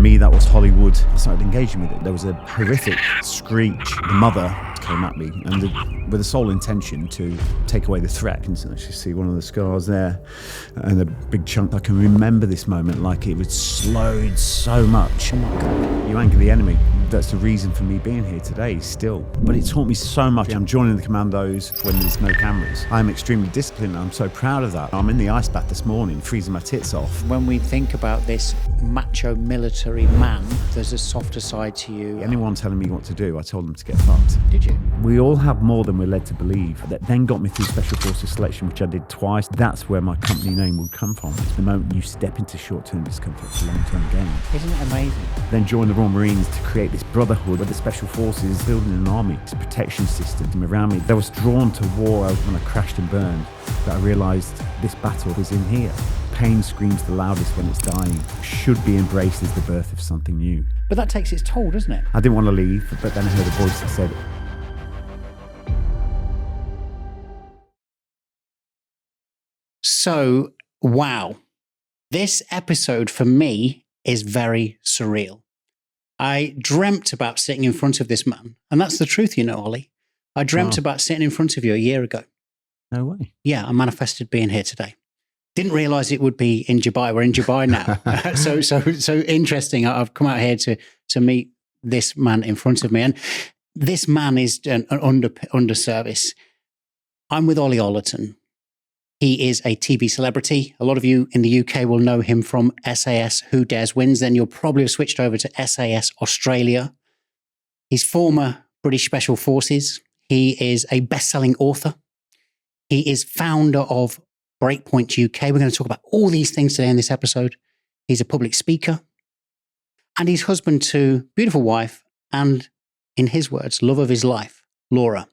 me, that was Hollywood. I started engaging with it. There was a horrific screech. The mother came at me and with the sole intention to take away the threat. You can actually see one of the scars there and a big chunk. I can remember this moment like it was slowed so much. Oh my God. You anger the enemy. That's the reason for me being here today still. But it taught me so much. I'm joining the commandos when there's no cameras. I'm extremely disciplined. I'm so proud of that. I'm in the ice bath this morning, freezing my tits off. When we think about this macho military man, there's a softer side to you. Anyone telling me what to do, I told them to get fucked. Did you? We all have more than we're led to believe. That then got me through Special Forces selection, which I did twice. That's where my company name would come from. It's the moment you step into short-term discomfort for long-term gain. Isn't it amazing? Then joined the Royal Marines to create this brotherhood with the Special Forces, building an army, this protection system around me. I was drawn to war when I crashed and burned, that I realised this battle was in here. Pain screams the loudest when it's dying. Should be embraced as the birth of something new. But that takes its toll, doesn't it? I didn't want to leave, but then I heard a voice that said, So, wow. This episode for me is very surreal. I dreamt about sitting in front of this man. And that's the truth, you know, Ollie. I dreamt about sitting in front of you a year ago. No way. Yeah, I manifested being here today. Didn't realize it would be in Dubai. We're in Dubai now. So interesting. I've come out here to meet this man in front of me. And this man is an under service. I'm with Ollie Ollerton. He is a TV celebrity. A lot of you in the UK will know him from SAS Who Dares Wins. Then you'll probably have switched over to SAS Australia. He's former British Special Forces. He is a best-selling author. He is founder of Breakpoint UK. We're going to talk about all these things today in this episode. He's a public speaker. And he's husband to beautiful wife and, in his words, love of his life, Laura.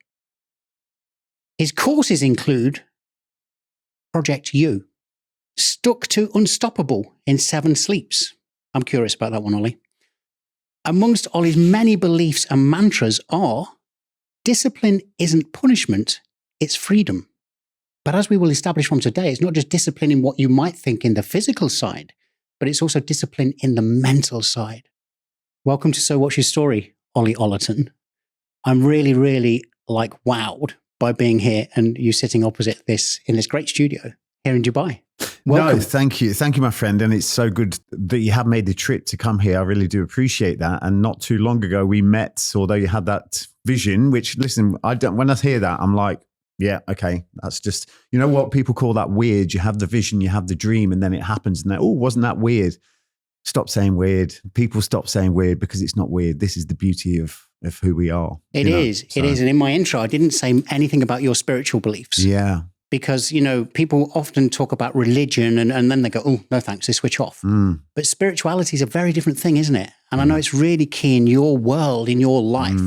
His courses include Project U, Stuck to Unstoppable in 7 Sleeps. I'm curious about that one, Ollie. Amongst Ollie's many beliefs and mantras are, discipline isn't punishment, it's freedom. But as we will establish from today, it's not just discipline in what you might think in the physical side, but it's also discipline in the mental side. Welcome to So What's Your Story, Ollie Ollerton. I'm really, really wowed by being here and you sitting opposite this in this great studio here in Dubai. Welcome. No, thank you. Thank you, my friend. And it's so good that you have made the trip to come here. I really do appreciate that. And not too long ago we met, although you had that vision, which, listen, when I hear that, I'm like, yeah, okay, that's just, you know what people call that weird. You have the vision, you have the dream, and then it happens. And wasn't that weird? Stop saying weird. People stop saying weird because it's not weird. This is the beauty of who we are. It is. And in my intro, I didn't say anything about your spiritual beliefs. Yeah. Because, people often talk about religion and then they go, oh, no thanks, they switch off. But spirituality is a very different thing, isn't it? And I know it's really key in your world, in your life.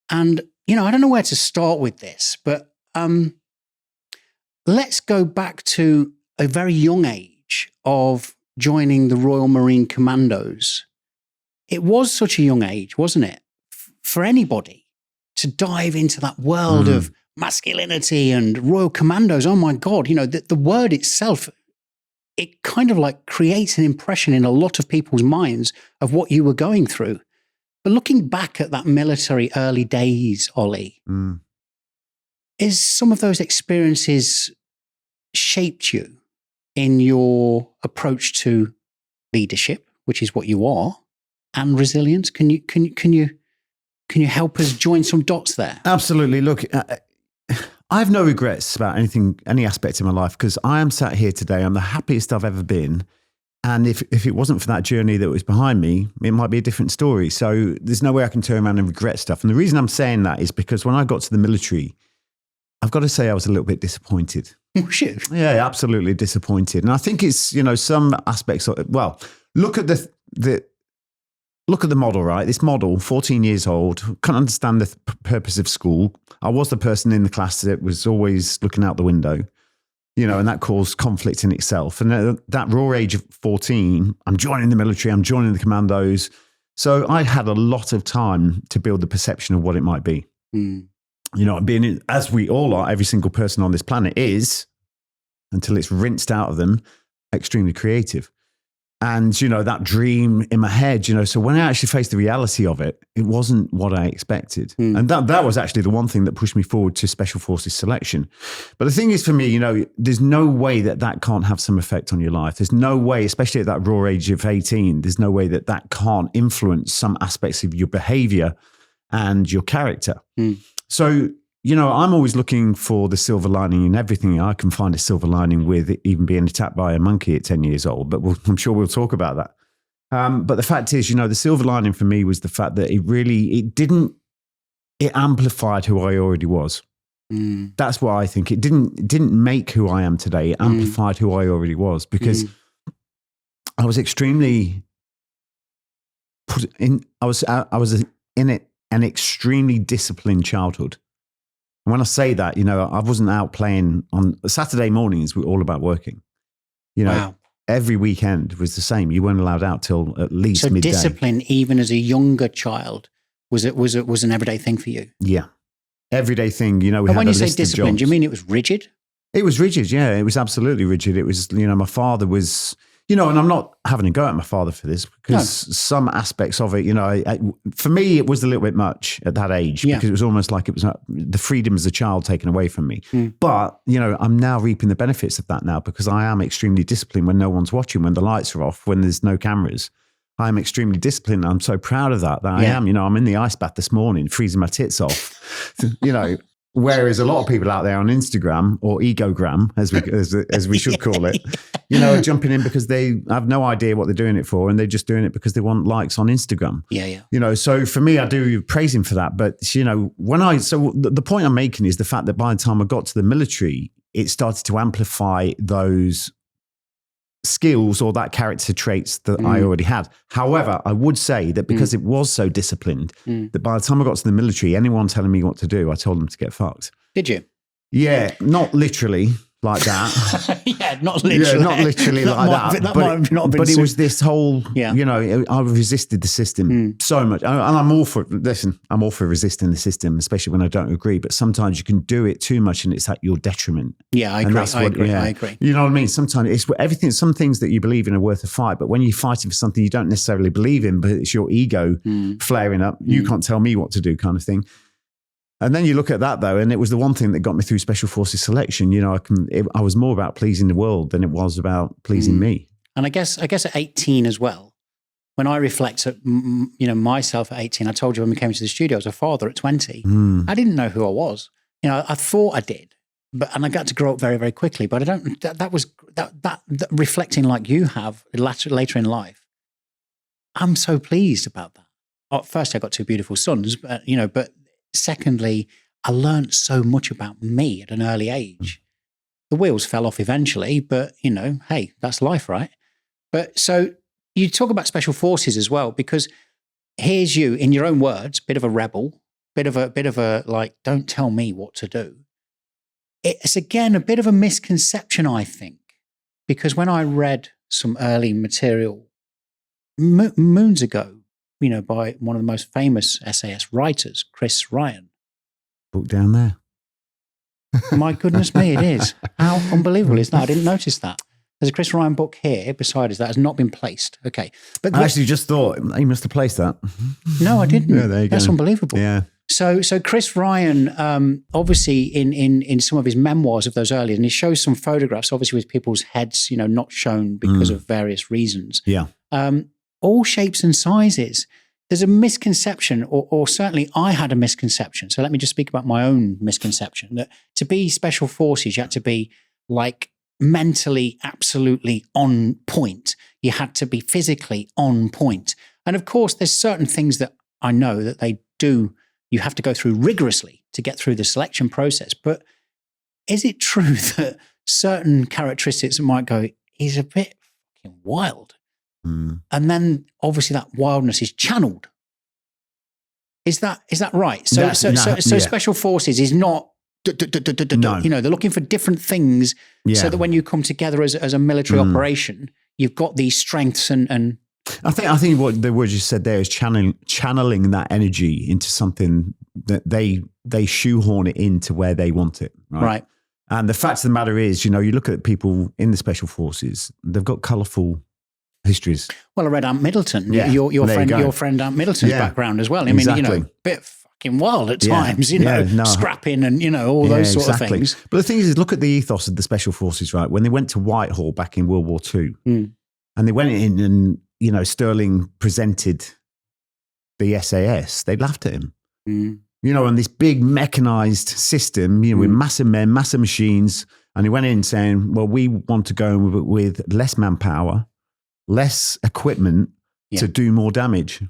And, I don't know where to start with this, but let's go back to a very young age of joining the Royal Marine Commandos. It was such a young age, wasn't it? For anybody to dive into that world of masculinity and Royal Commandos. Oh my God, the word itself, it kind of creates an impression in a lot of people's minds of what you were going through. But looking back at that military early days, Ollie, is some of those experiences shaped you in your approach to leadership, which is what you are, and resilience? Can you help us join some dots there? Absolutely. Look, I have no regrets about any aspect of my life because I am sat here today. I'm the happiest I've ever been. And if it wasn't for that journey that was behind me, it might be a different story. So there's no way I can turn around and regret stuff. And the reason I'm saying that is because when I got to the military, I've got to say I was a little bit disappointed. Was you? Yeah, absolutely disappointed. And I think it's, some aspects of, look at the model, right? This model, 14 years old, can't understand the purpose of school. I was the person in the class that was always looking out the window, and that caused conflict in itself. And at that raw age of 14, I'm joining the military, I'm joining the commandos. So I had a lot of time to build the perception of what it might be. Being, as we all are, every single person on this planet is, until it's rinsed out of them, extremely creative. And, that dream in my head, so when I actually faced the reality of it, it wasn't what I expected. And that was actually the one thing that pushed me forward to Special Forces selection. But the thing is for me, there's no way that can't have some effect on your life. There's no way, especially at that raw age of 18, there's no way that can't influence some aspects of your behavior and your character. So, I'm always looking for the silver lining in everything. I can find a silver lining with even being attacked by a monkey at 10 years old, but I'm sure we'll talk about that. But the fact is, the silver lining for me was the fact that it amplified who I already was. That's what I think. It didn't make who I am today. It amplified who I already was, because I was extremely in an extremely disciplined childhood. And when I say that, I wasn't out playing on Saturday mornings. We're all about working. Wow. Every weekend was the same. You weren't allowed out till at least midday. So discipline, even as a younger child, was an everyday thing for you? Yeah, everyday thing. We but had when a you say list of discipline, jobs. do you mean it was rigid? It was rigid. Yeah, it was absolutely rigid. It was, my father was. And I'm not having a go at my father for this, because some aspects of it, for me, it was a little bit much at that age, because it was almost like it was the freedom as a child taken away from me. But, I'm now reaping the benefits of that now, because I am extremely disciplined when no one's watching, when the lights are off, when there's no cameras. I'm extremely disciplined. I'm so proud of that I am. I'm in the ice bath this morning, freezing my tits off, Whereas a lot of people out there on Instagram, or egogram, as we should call it, are jumping in because they have no idea what they're doing it for, and they're just doing it because they want likes on Instagram. Yeah. So for me, I do praise him for that. But the point I'm making is the fact that by the time I got to the military, it started to amplify those skills or that character traits that I already had. However, I would say that because it was so disciplined, that by the time I got to the military, anyone telling me what to do, I told them to get fucked. Did you? Yeah, not literally like that. Yeah, not literally. Yeah, not literally like that. But it was this whole, I resisted the system so much. And I'm all for, I'm all for resisting the system, especially when I don't agree. But sometimes you can do it too much and it's at your detriment. Yeah, I agree. I agree. You know what I mean? Sometimes it's everything, some things that you believe in are worth a fight. But when you're fighting for something you don't necessarily believe in, but it's your ego flaring up, you can't tell me what to do kind of thing. And then you look at that though, and it was the one thing that got me through Special Forces selection. I was more about pleasing the world than it was about pleasing me. And I guess at 18 as well, when I reflect at, myself at 18, I told you when we came to the studio, I was a father at 20. I didn't know who I was. I thought I did, and I got to grow up very, very quickly, but I don't, that was reflecting like you have later in life. I'm so pleased about that. First, I got two beautiful sons, but secondly, I learned so much about me at an early age. The wheels fell off eventually, but hey, that's life, right? But so you talk about Special Forces as well, because here's you, in your own words, bit of a rebel, bit of a like, don't tell me what to do. It's again a bit of a misconception, I think, because when I read some early material moons ago, by one of the most famous SAS writers, Chris Ryan. Book down there. My goodness me, it is. How unbelievable is that? I didn't notice that. There's a Chris Ryan book here beside us that has not been placed. Okay. But I actually just thought he must have placed that. No, I didn't. Yeah, there you go. That's unbelievable. Yeah. So Chris Ryan, obviously in some of his memoirs of those early, and he shows some photographs, obviously with people's heads, not shown because of various reasons. Yeah. All shapes and sizes. There's a misconception, or certainly I had a misconception. So let me just speak about my own misconception, that to be Special Forces, you had to be like mentally absolutely on point. You had to be physically on point. And of course, there's certain things that I know that they do, you have to go through rigorously to get through the selection process. But is it true that certain characteristics might go, he's a bit fucking wild? And then obviously that wildness is channeled. Is that right? So Special Forces is not, No. they're looking for different things so that when you come together as a military operation, you've got these strengths and I think what the word you said there is channeling that energy into something that they shoehorn it into where they want it. Right. And the fact of the matter is, you look at people in the Special Forces, they've got colourful histories. Well, I read Ant Middleton, Yeah, your there you go. your friend Ant Middleton's Yeah, background as well. I mean, exactly. bit fucking wild at Yeah, times, yeah, no. scrapping and, all those sort of things. But the thing is, look at the ethos of the Special Forces, right? When they went to Whitehall back in World War II, and they went in and, Sterling presented the SAS, they laughed at him. On this big mechanized system, with massive men, massive machines. And he went in saying, well, we want to go with less manpower, less equipment to do more damage.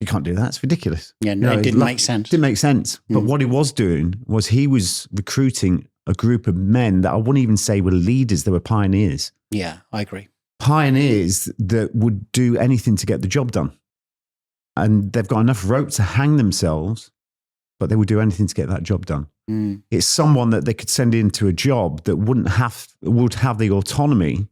You can't do that. It's ridiculous. Yeah, no, it didn't make sense. Didn't make sense. But what he was doing was he was recruiting a group of men that I wouldn't even say were leaders. They were pioneers. Yeah, I agree. Pioneers that would do anything to get the job done. And they've got enough rope to hang themselves, but they would do anything to get that job done. It's someone that they could send into a job that would have the autonomy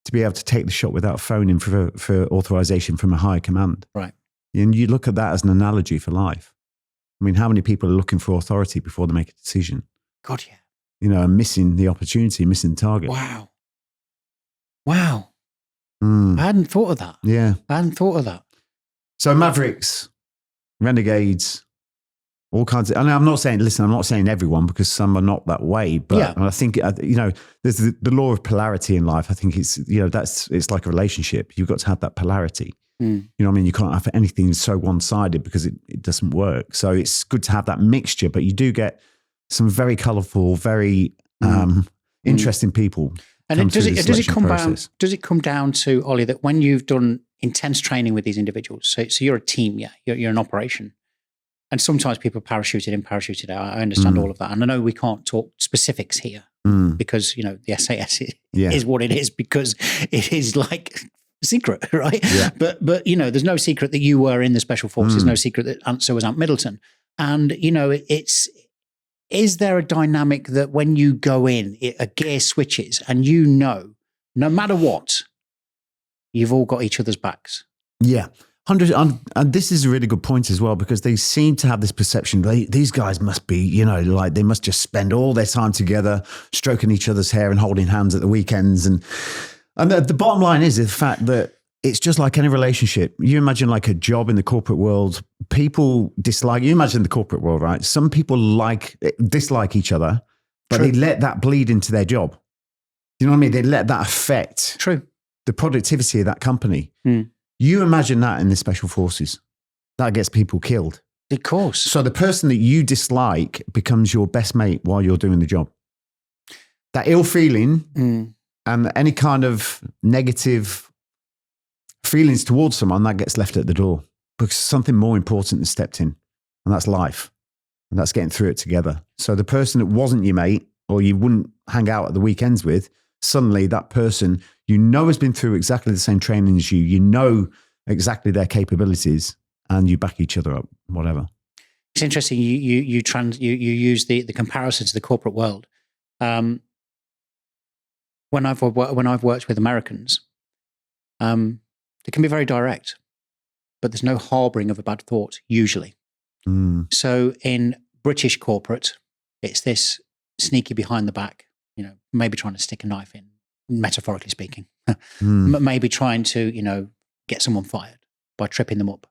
to be able to take the shot without phoning for authorization from a higher command. Right. And you look at that as an analogy for life. I mean, how many people are looking for authority before they make a decision? God, yeah. And missing the opportunity, missing the target. Wow. I hadn't thought of that. Yeah. I hadn't thought of that. So mavericks, renegades, all kinds of, and I'm not saying everyone, because some are not that way, but I think, there's the law of polarity in life. I think it's, it's like a relationship. You've got to have that polarity. You know what I mean? You can't have anything so one-sided because it doesn't work. So it's good to have that mixture, but you do get some very colourful, very interesting people. And does it come down to, Ollie, that when you've done intense training with these individuals, so you're a team, you're an operation, and sometimes people parachuted in, parachuted out. I understand all of that, and I know we can't talk specifics here because the SAS is what it is, because it is like secret, right? Yeah. But there's no secret that you were in the Special Forces. No secret that so was Ant Middleton, and is there a dynamic that when you go in, a gear switches, and no matter what, you've all got each other's backs? Yeah. 100, and this is a really good point as well, because they seem to have this perception, these guys must be, like they must just spend all their time together, stroking each other's hair and holding hands at the weekends. And the bottom line is the fact that it's just like any relationship. You imagine like a job in the corporate world, people dislike, you imagine the corporate world, right? Some people dislike each other, but they let that bleed into their job. You know what I mean? They let that affect the productivity of that company. You imagine that in the Special Forces. That gets people killed. Of course. So the person that you dislike becomes your best mate while you're doing the job. That ill feeling and any kind of negative feelings towards someone, that gets left at the door, because something more important has stepped in, and that's life. And that's getting through it together. So the person that wasn't your mate, or you wouldn't hang out at the weekends with, suddenly that person has been through exactly the same training as you know exactly their capabilities, and you back each other up, whatever. It's interesting. You use the comparison to the corporate world. When I've worked with Americans, they can be very direct, but there's no harboring of a bad thought usually. So in British corporate, it's this sneaky behind the back, maybe trying to stick a knife in, metaphorically speaking, maybe trying to, get someone fired by tripping them up.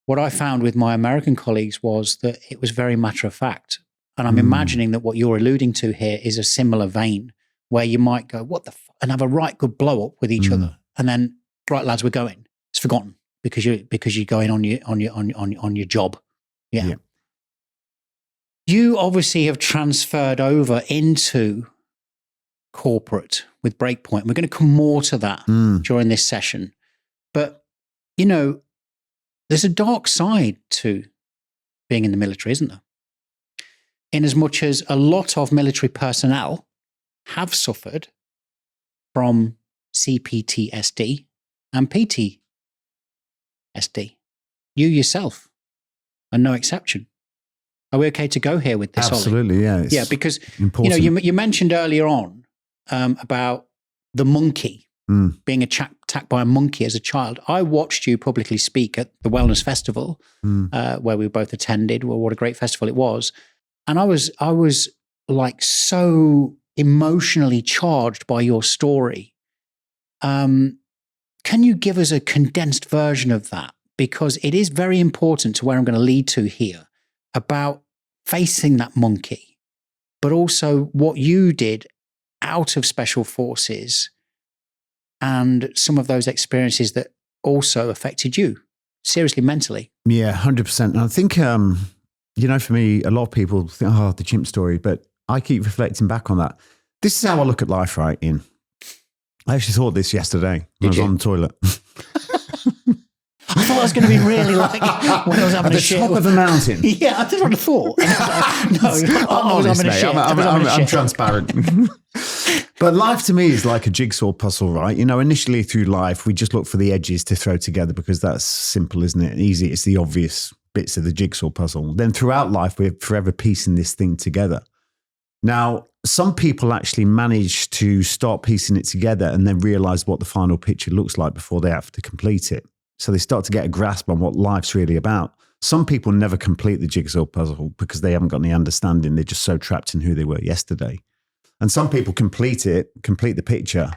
What I found with my American colleagues was that it was very matter of fact. And I'm imagining that what you're alluding to here is a similar vein, where you might go, what the and have a right good blow up with each other. And then, right, lads, we're going. It's forgotten because you're going on your job. Yeah. You obviously have transferred over into corporate with Breakpoint. We're going to come more to that during this session. But, there's a dark side to being in the military, isn't there? In as much as a lot of military personnel have suffered from CPTSD and PTSD. You yourself are no exception. Are we okay to go here with this, Absolutely, Ollie? yeah. Because important. You mentioned earlier on about the monkey being attacked by a monkey as a child. I watched you publicly speak at the Wellness Festival where we both attended. Well, what a great festival it was. And I was like so emotionally charged by your story. Can you give us a condensed version of that? Because it is very important to where I'm going to lead to here about facing that monkey, but also what you did out of special forces and some of those experiences that also affected you seriously mentally. Yeah, 100%. And I think, for me, a lot of people think, oh, the Chimp Story, but I keep reflecting back on that. This is how I look at life, right, Ian? I actually thought this yesterday when I was on the toilet. I thought I was going to be really like when I was having at a shit. At the top of the mountain. Yeah, I did what I thought. I was having a shit. I'm transparent. But life to me is like a jigsaw puzzle, right? Initially through life, we just look for the edges to throw together because that's simple, isn't it? Easy. It's the obvious bits of the jigsaw puzzle. Then throughout life, we're forever piecing this thing together. Now, some people actually manage to start piecing it together and then realize what the final picture looks like before they have to complete it. So they start to get a grasp on what life's really about. Some people never complete the jigsaw puzzle because they haven't got any understanding. They're just so trapped in who they were yesterday. And some people complete the picture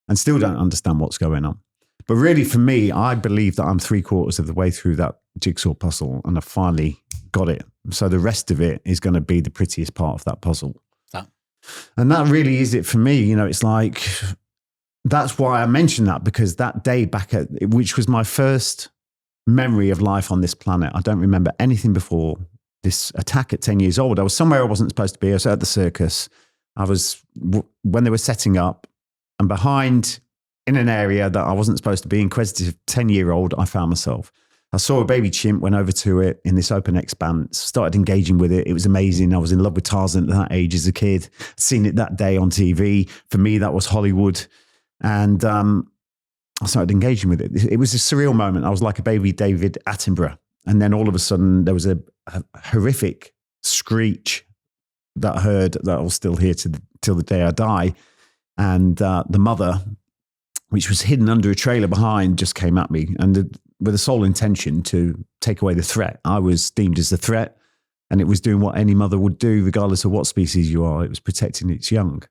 and still don't understand what's going on. But really for me, I believe that I'm 3/4 of the way through that jigsaw puzzle and I finally got it. So the rest of it is going to be the prettiest part of that puzzle. And that really is it for me. It's like, that's why I mentioned that, because that day which was my first memory of life on this planet. I don't remember anything before this attack at 10 years old. I was somewhere I wasn't supposed to be. I was at the circus. I was, when they were setting up, and behind in an area that I wasn't supposed to be, inquisitive 10-year-old, I found myself. I saw a baby chimp, went over to it in this open expanse, started engaging with it. It was amazing. I was in love with Tarzan at that age as a kid. Seen it that day on TV. For me, that was Hollywood. And I started engaging with it. It was a surreal moment. I was like a baby David Attenborough. And then all of a sudden, there was a horrific screech that I heard that I'll still hear till the day I die. And the mother, which was hidden under a trailer behind, just came at me. And with the sole intention to take away the threat. I was deemed as a threat, and it was doing what any mother would do, regardless of what species you are. It was protecting its young.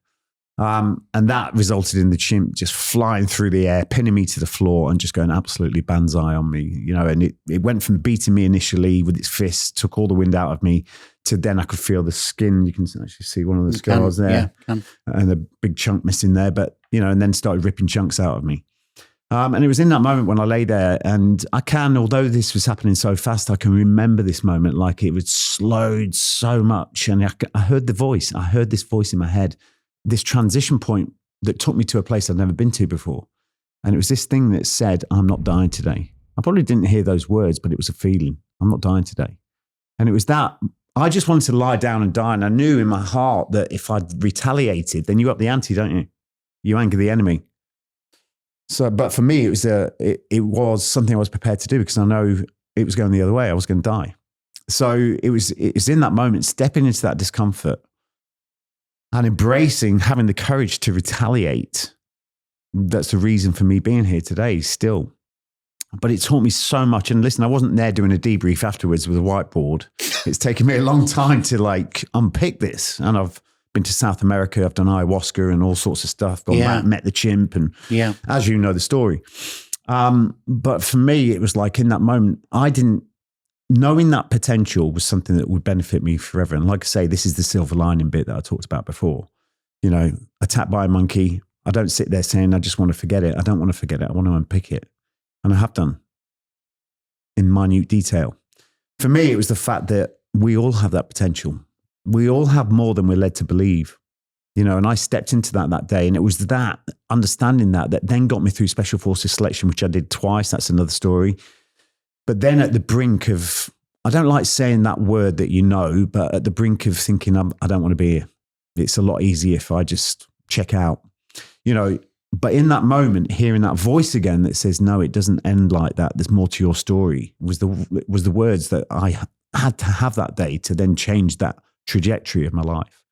And that resulted in the chimp just flying through the air, pinning me to the floor and just going absolutely banzai on me, and it went from beating me initially with its fists, took all the wind out of me, to then I could feel the skin. You can actually see one of the scars there, and a big chunk missing there, but, and then started ripping chunks out of me. And it was in that moment when I lay there, and although this was happening so fast, I can remember this moment like it was slowed so much. And I heard the voice. I heard this voice in my head, this transition point that took me to a place I'd never been to before. And it was this thing that said, I'm not dying today. I probably didn't hear those words, but it was a feeling. I'm not dying today. And it was that. I just wanted to lie down and die. And I knew in my heart that if I'd retaliated, then you up the ante, don't you? You anger the enemy. So, but for me, it was something I was prepared to do because I know it was going the other way. I was going to die. So it was in that moment, stepping into that discomfort and embracing, having the courage to retaliate. That's the reason for me being here today still. But it taught me so much. And listen, I wasn't there doing a debrief afterwards with a whiteboard. It's taken me a long time to unpick this. And I've been to South America. I've done ayahuasca and all sorts of stuff. Gone back, met the chimp, and as you know the story. But for me, it was like in that moment, knowing that potential was something that would benefit me forever. And like I say, this is the silver lining bit that I talked about before. Attacked by a monkey. I don't sit there saying, I just want to forget it. I don't want to forget it. I want to unpick it. And I have done in minute detail. For me, it was the fact that we all have that potential. We all have more than we're led to believe, and I stepped into that day, and it was that understanding that then got me through Special Forces selection, which I did twice. That's another story. But then at the brink of, I don't like saying that word that but at the brink of thinking, I don't want to be here. It's a lot easier if I just check out, But in that moment, hearing that voice again that says, no, it doesn't end like that. There's more to your story was the words that I had to have that day to then change that trajectory of my life.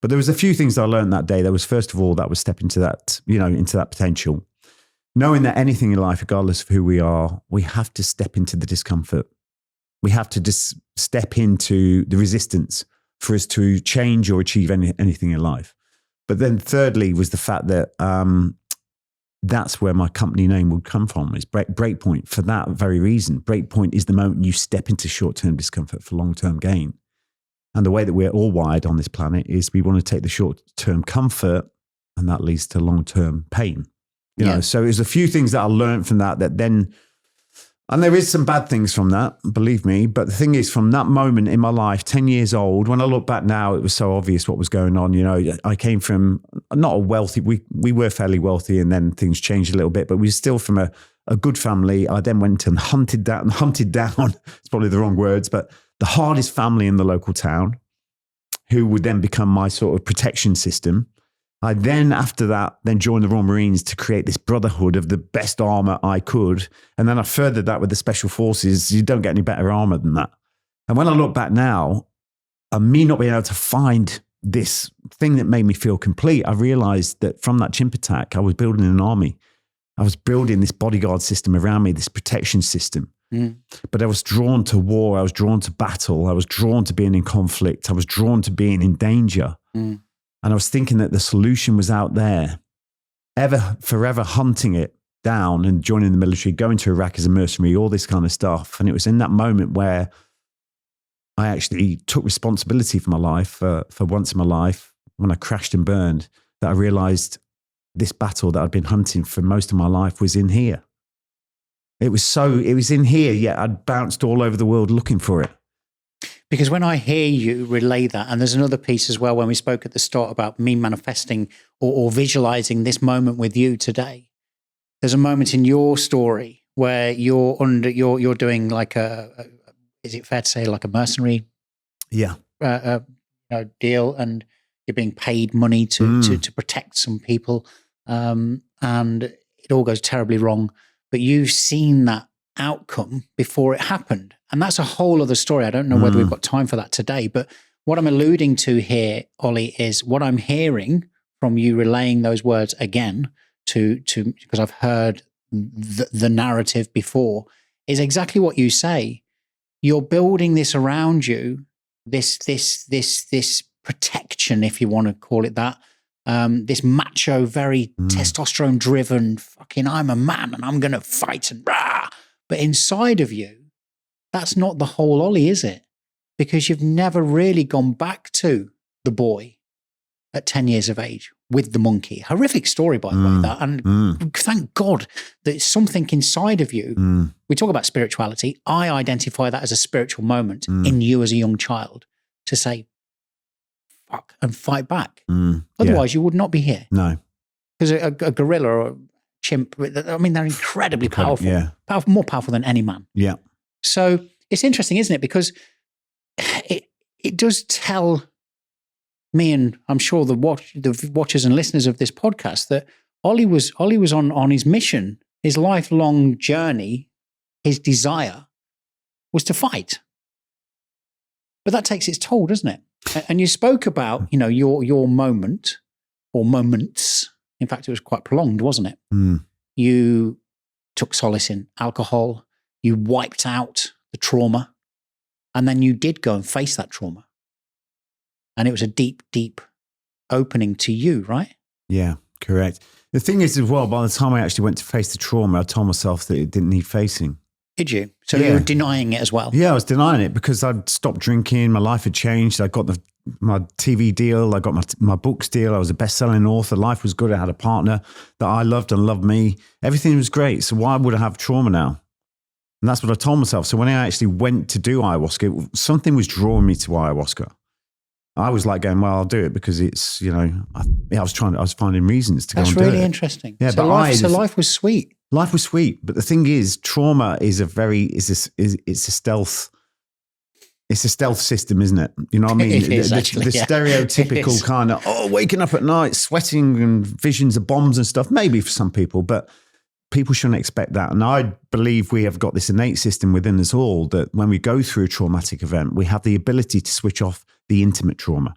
But there was a few things that I learned that day. There was, first of all, that was step into that, into that potential. Knowing that anything in life, regardless of who we are, we have to step into the discomfort. We have to just step into the resistance for us to change or achieve anything in life. But then thirdly was the fact that that's where my company name would come from, is Breakpoint, for that very reason. Breakpoint is the moment you step into short-term discomfort for long-term gain. And the way that we're all wired on this planet is we want to take the short-term comfort, and that leads to long-term pain. You know, so there's a few things that I learned from that then, and there is some bad things from that, believe me. But the thing is, from that moment in my life, 10 years old, when I look back now, it was so obvious what was going on. You know, I came from not a wealthy, we were fairly wealthy, and then things changed a little bit, but we were still from a good family. I then went and hunted down, it's probably the wrong words, but the hardest family in the local town, who would then become my sort of protection system. I then, after that, joined the Royal Marines to create this brotherhood of the best armor I could. And then I furthered that with the Special Forces. You don't get any better armor than that. And when I look back now, and me not being able to find this thing that made me feel complete, I realized that from that chimp attack, I was building an army. I was building this bodyguard system around me, this protection system. But I was drawn to war. I was drawn to battle. I was drawn to being in conflict. I was drawn to being in danger. And I was thinking that the solution was out there, forever hunting it down and joining the military, going to Iraq as a mercenary, all this kind of stuff. And it was in that moment where I actually took responsibility for my life, for once in my life, when I crashed and burned, that I realized this battle that I'd been hunting for most of my life was in here. It was in here, yet I'd bounced all over the world looking for it. Because when I hear you relay that, and there's another piece as well when we spoke at the start about me manifesting or visualizing this moment with you today, there's a moment in your story where you're doing like is it fair to say like a mercenary deal, and you're being paid money to protect some people, and it all goes terribly wrong, but you've seen that outcome before it happened. And that's a whole other story. I don't know whether we've got time for that today, but what I'm alluding to here, Ollie, is what I'm hearing from you relaying those words again to because I've heard the narrative before, is exactly what you say. You're building this around you, this protection, if you want to call it that, this macho, very testosterone driven, fucking I'm a man and I'm going to fight and rah. But inside of you, that's not the whole Ollie, is it? Because you've never really gone back to the boy at 10 years of age with the monkey. Horrific story, by the way. That, and thank God that something inside of you, we talk about spirituality. I identify that as a spiritual moment in you as a young child to say, fuck, and fight back. Otherwise, you would not be here. No. Because a gorilla or a chimp, I mean, they're incredibly powerful. More powerful than any man. Yeah. So it's interesting, isn't it? Because it does tell me, and I'm sure the watchers and listeners of this podcast, that Ollie was on his mission, his lifelong journey, his desire was to fight. But that takes its toll, doesn't it? And you spoke about, your moment or moments. In fact, it was quite prolonged, wasn't it? You took solace in alcohol. You wiped out the trauma, and then you did go and face that trauma. And it was a deep, deep opening to you, right? Yeah, correct. The thing is as well, by the time I actually went to face the trauma, I told myself that it didn't need facing. Did you? So you were denying it as well? Yeah, I was denying it because I'd stopped drinking. My life had changed. I got my TV deal. I got my books deal. I was a best-selling author. Life was good. I had a partner that I loved and loved me. Everything was great. So why would I have trauma now? And that's what I told myself. So when I actually went to do ayahuasca, something was drawing me to ayahuasca. I was like going, well, I'll do it because it's, I was finding reasons to go and do it. That's really interesting. Yeah, so life was sweet. Life was sweet. But the thing is, trauma is it's a stealth. It's a stealth system, isn't it? You know what I mean? It is, the stereotypical kind of, waking up at night, sweating and visions of bombs and stuff, maybe for some people, but people shouldn't expect that. And I believe we have got this innate system within us all that when we go through a traumatic event, we have the ability to switch off the intimate trauma.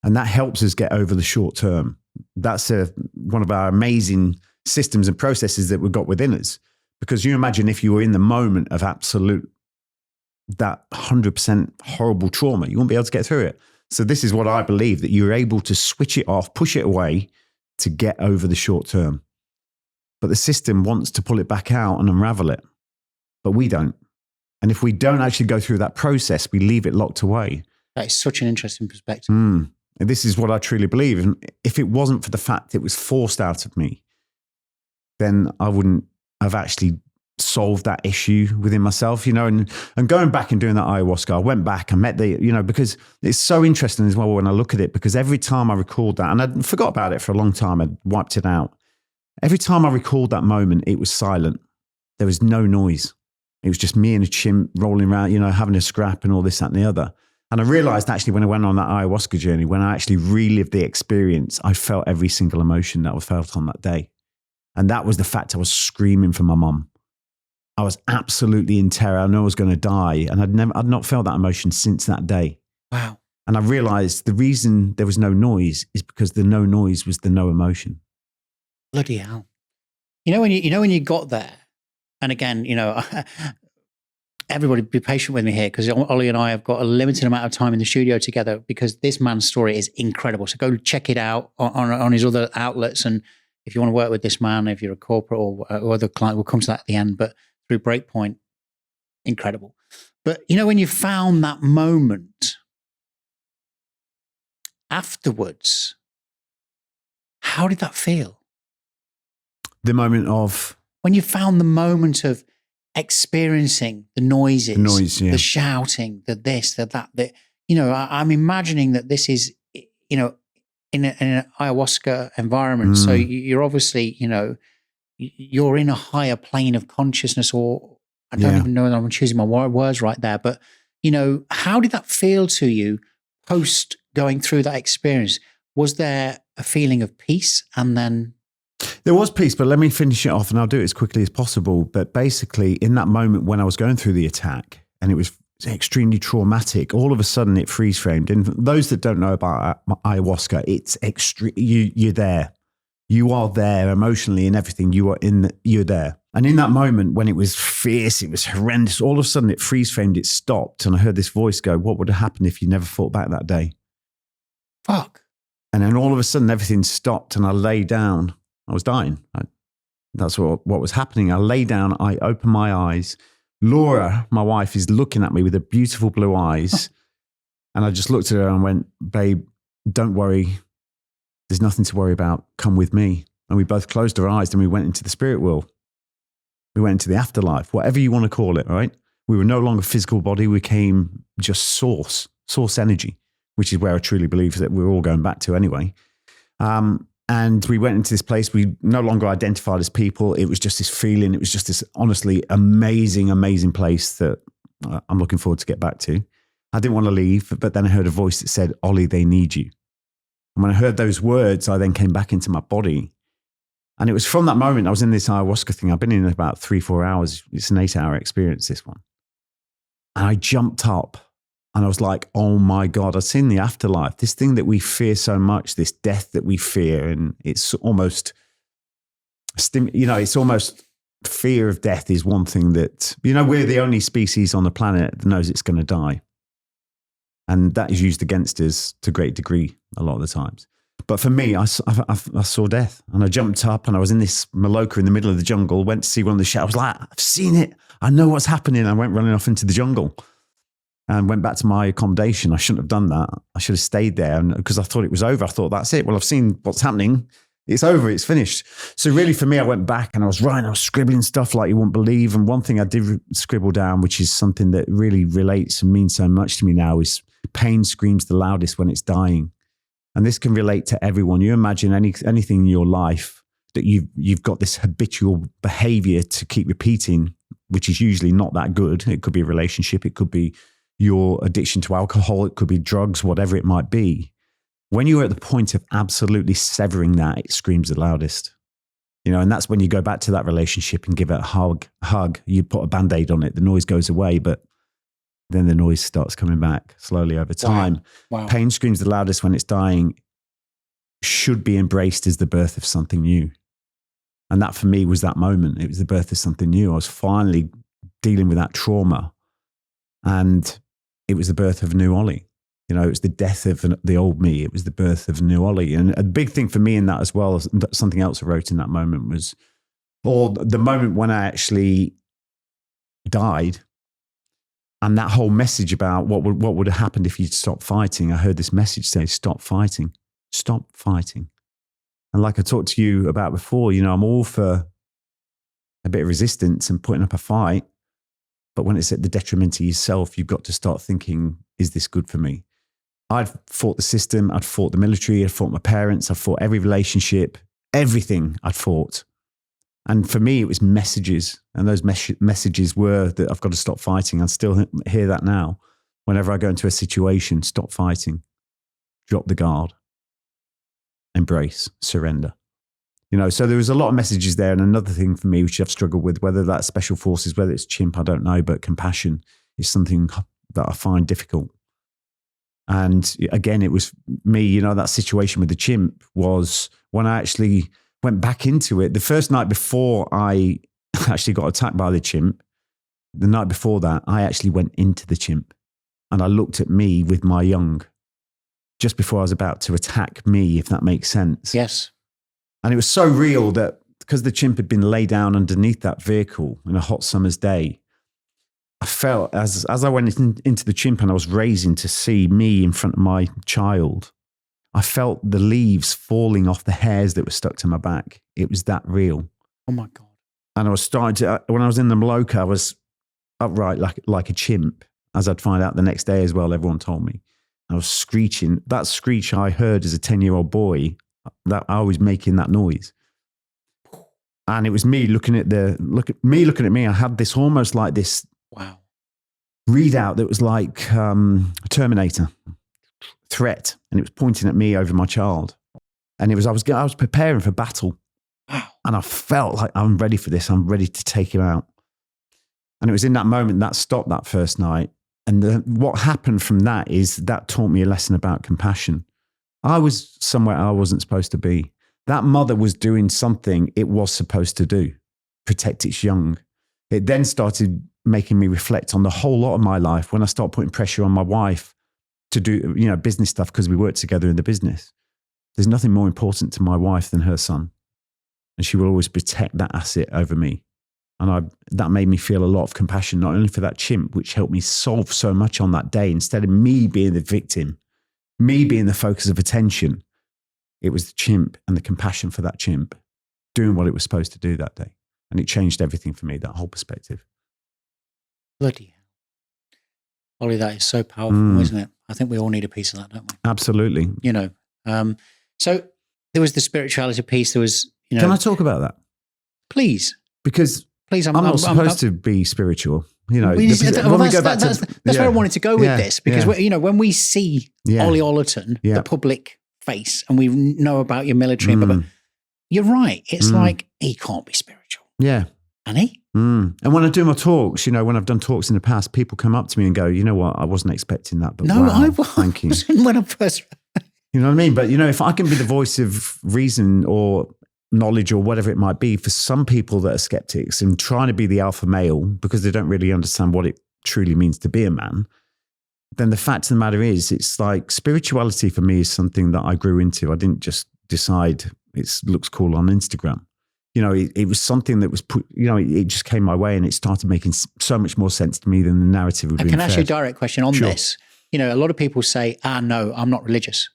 And that helps us get over the short term. That's one of our amazing systems and processes that we've got within us. Because you imagine if you were in the moment of absolute, that 100% horrible trauma, you won't be able to get through it. So this is what I believe, that you're able to switch it off, push it away to get over the short term. but the system wants to pull it back out and unravel it, but we don't. And if we don't actually go through that process, we leave it locked away. That is such an interesting perspective. And this is what I truly believe. And if it wasn't for the fact it was forced out of me, then I wouldn't have actually solved that issue within myself, and going back and doing that ayahuasca, I went back and met because it's so interesting as well when I look at it, because every time I recalled that, and I forgot about it for a long time, I'd wiped it out. Every time I recalled that moment, it was silent. There was no noise. It was just me and a chimp rolling around, having a scrap and all this, that, and the other. And I realized actually when I went on that ayahuasca journey, when I actually relived the experience, I felt every single emotion that I felt on that day. And that was the fact I was screaming for my mum. I was absolutely in terror. I knew I was going to die. And I'd not felt that emotion since that day. Wow. And I realized the reason there was no noise is because the no noise was the no emotion. Bloody hell. When you got there, and again, everybody be patient with me here, because Ollie and I have got a limited amount of time in the studio together, because this man's story is incredible. So go check it out on his other outlets. And if you want to work with this man, if you're a corporate or other client, we'll come to that at the end, but through Breakpoint, incredible. But when you found that moment afterwards, how did that feel? The moment of? When you found the moment of experiencing the noises, yeah. The shouting, the this, the that, I'm imagining that this is, in an ayahuasca environment. So you're obviously, you're in a higher plane of consciousness, or I don't even know that I'm choosing my words right there, but, how did that feel to you post going through that experience? Was there a feeling of peace? And then there was peace, but let me finish it off and I'll do it as quickly as possible. But basically in that moment when I was going through the attack and it was extremely traumatic, all of a sudden it freeze framed. And those that don't know about ayahuasca, it's extreme. You're there. You are there emotionally and everything. You're there. And in that moment when it was fierce, it was horrendous. All of a sudden it freeze framed, it stopped. And I heard this voice go, what would have happened if you never fought back that day? Fuck. And then all of a sudden everything stopped and I lay down. I was dying. That's what was happening. I lay down, I opened my eyes. Laura, my wife, is looking at me with her beautiful blue eyes. And I just looked at her and went, babe, don't worry. There's nothing to worry about. Come with me. And we both closed our eyes and we went into the spirit world. We went into the afterlife, whatever you want to call it, right? We were no longer physical body. We became just source energy, which is where I truly believe that we're all going back to anyway. And we went into this place. We no longer identified as people. It was just this feeling. It was just this honestly amazing, amazing place that I'm looking forward to get back to. I didn't want to leave, but then I heard a voice that said, Ollie, they need you. And when I heard those words, I then came back into my body. And it was from that moment, I was in this ayahuasca thing. I've been in about 3-4 hours. It's an 8-hour experience, this one. And I jumped up. And I was like, oh my God, I've seen the afterlife. This thing that we fear so much, this death that we fear. And it's almost, it's almost fear of death is one thing that, we're the only species on the planet that knows it's going to die. And that is used against us to a great degree a lot of the times. But for me, I saw death and I jumped up and I was in this Maloka in the middle of the jungle, went to see one of the shadows. I was like, I've seen it. I know what's happening. I went running off into the jungle. And went back to my accommodation. I shouldn't have done that. I should have stayed there because I thought it was over. I thought, that's it. Well, I've seen what's happening. It's over. It's finished. So really for me, I went back and I was writing. I was scribbling stuff like you wouldn't believe. And one thing I did scribble down, which is something that really relates and means so much to me now, is pain screams the loudest when it's dying. And this can relate to everyone. You imagine anything in your life that you've got this habitual behavior to keep repeating, which is usually not that good. It could be a relationship. It could be your addiction to alcohol, it could be drugs, whatever it might be. When you're at the point of absolutely severing that, it screams the loudest. And that's when you go back to that relationship and give it a hug. You put a Band-Aid on it, the noise goes away, but then the noise starts coming back slowly over time. Wow. Pain screams the loudest when it's dying, should be embraced as the birth of something new. And that for me was that moment. It was the birth of something new. I was finally dealing with that trauma. And it was the birth of a new Ollie. It was the death of the old me. It was the birth of a new Ollie. And a big thing for me in that as well, something else I wrote in that moment was or the moment when I actually died, and that whole message about what would have happened if you'd stopped fighting. I heard this message say, stop fighting, stop fighting. And like I talked to you about before, I'm all for a bit of resistance and putting up a fight. But when it's at the detriment to yourself, you've got to start thinking, is this good for me? I'd fought the system. I'd fought the military. I'd fought my parents. I fought every relationship, everything I'd fought. And for me, it was messages. And those messages were that I've got to stop fighting. I still hear that now. Whenever I go into a situation, stop fighting, drop the guard, embrace, surrender. So there was a lot of messages there. And another thing for me, which I've struggled with, whether that's special forces, whether it's Chimp, I don't know, but compassion is something that I find difficult. And again, it was me, that situation with the Chimp was when I actually went back into it. The first night before I actually got attacked by the Chimp, the night before that, I actually went into the Chimp and I looked at me with my young just before I was about to attack me, if that makes sense. Yes. And it was so real that because the Chimp had been laid down underneath that vehicle in a hot summer's day, I felt as I went into the Chimp and I was raising to see me in front of my child, I felt the leaves falling off the hairs that were stuck to my back. It was that real. Oh my God. And I was starting to, when I was in the Maloka, I was upright like a chimp, as I'd find out the next day as well, everyone told me. I was screeching. That screech I heard as a 10-year-old boy, that I was making that noise. And it was me looking at me. I had this almost like this readout that was like a Terminator threat, and it was pointing at me over my child. And I was preparing for battle. Wow. And I felt like I'm ready for this. I'm ready to take him out. And it was in that moment that stopped that first night. And what happened from that is that taught me a lesson about compassion. I was somewhere I wasn't supposed to be. That mother was doing something it was supposed to do, protect its young. It then started making me reflect on the whole lot of my life when I started putting pressure on my wife to do, business stuff because we worked together in the business. There's nothing more important to my wife than her son. And she will always protect that asset over me. And that made me feel a lot of compassion, not only for that Chimp, which helped me solve so much on that day. Instead of me being the victim, me being the focus of attention, it was the Chimp and the compassion for that Chimp doing what it was supposed to do that day. And it changed everything for me, that whole perspective. Bloody hell. Ollie, that is so powerful, isn't it? I think we all need a piece of that, don't we? Absolutely. So there was the spirituality piece. There was, Can I talk about that? Please. Because I'm not supposed to be spiritual. That's where I wanted to go with this, because when we see Ollie Ollerton, the public face, and we know about your military, but you're right. It's like he can't be spiritual. Yeah. And he? And when I do my talks, when I've done talks in the past, people come up to me and go, you know what, I wasn't expecting that, but thank you. When I first... You know what I mean? But, if I can be the voice of reason or knowledge or whatever it might be for some people that are skeptics and trying to be the alpha male because they don't really understand what it truly means to be a man, then the fact of the matter is, it's like spirituality for me is something that I grew into. I didn't just decide it looks cool on Instagram. It was something that was put, it just came my way and it started making so much more sense to me than the narrative would be. I can ask you a direct question on this. A lot of people say, no, I'm not religious.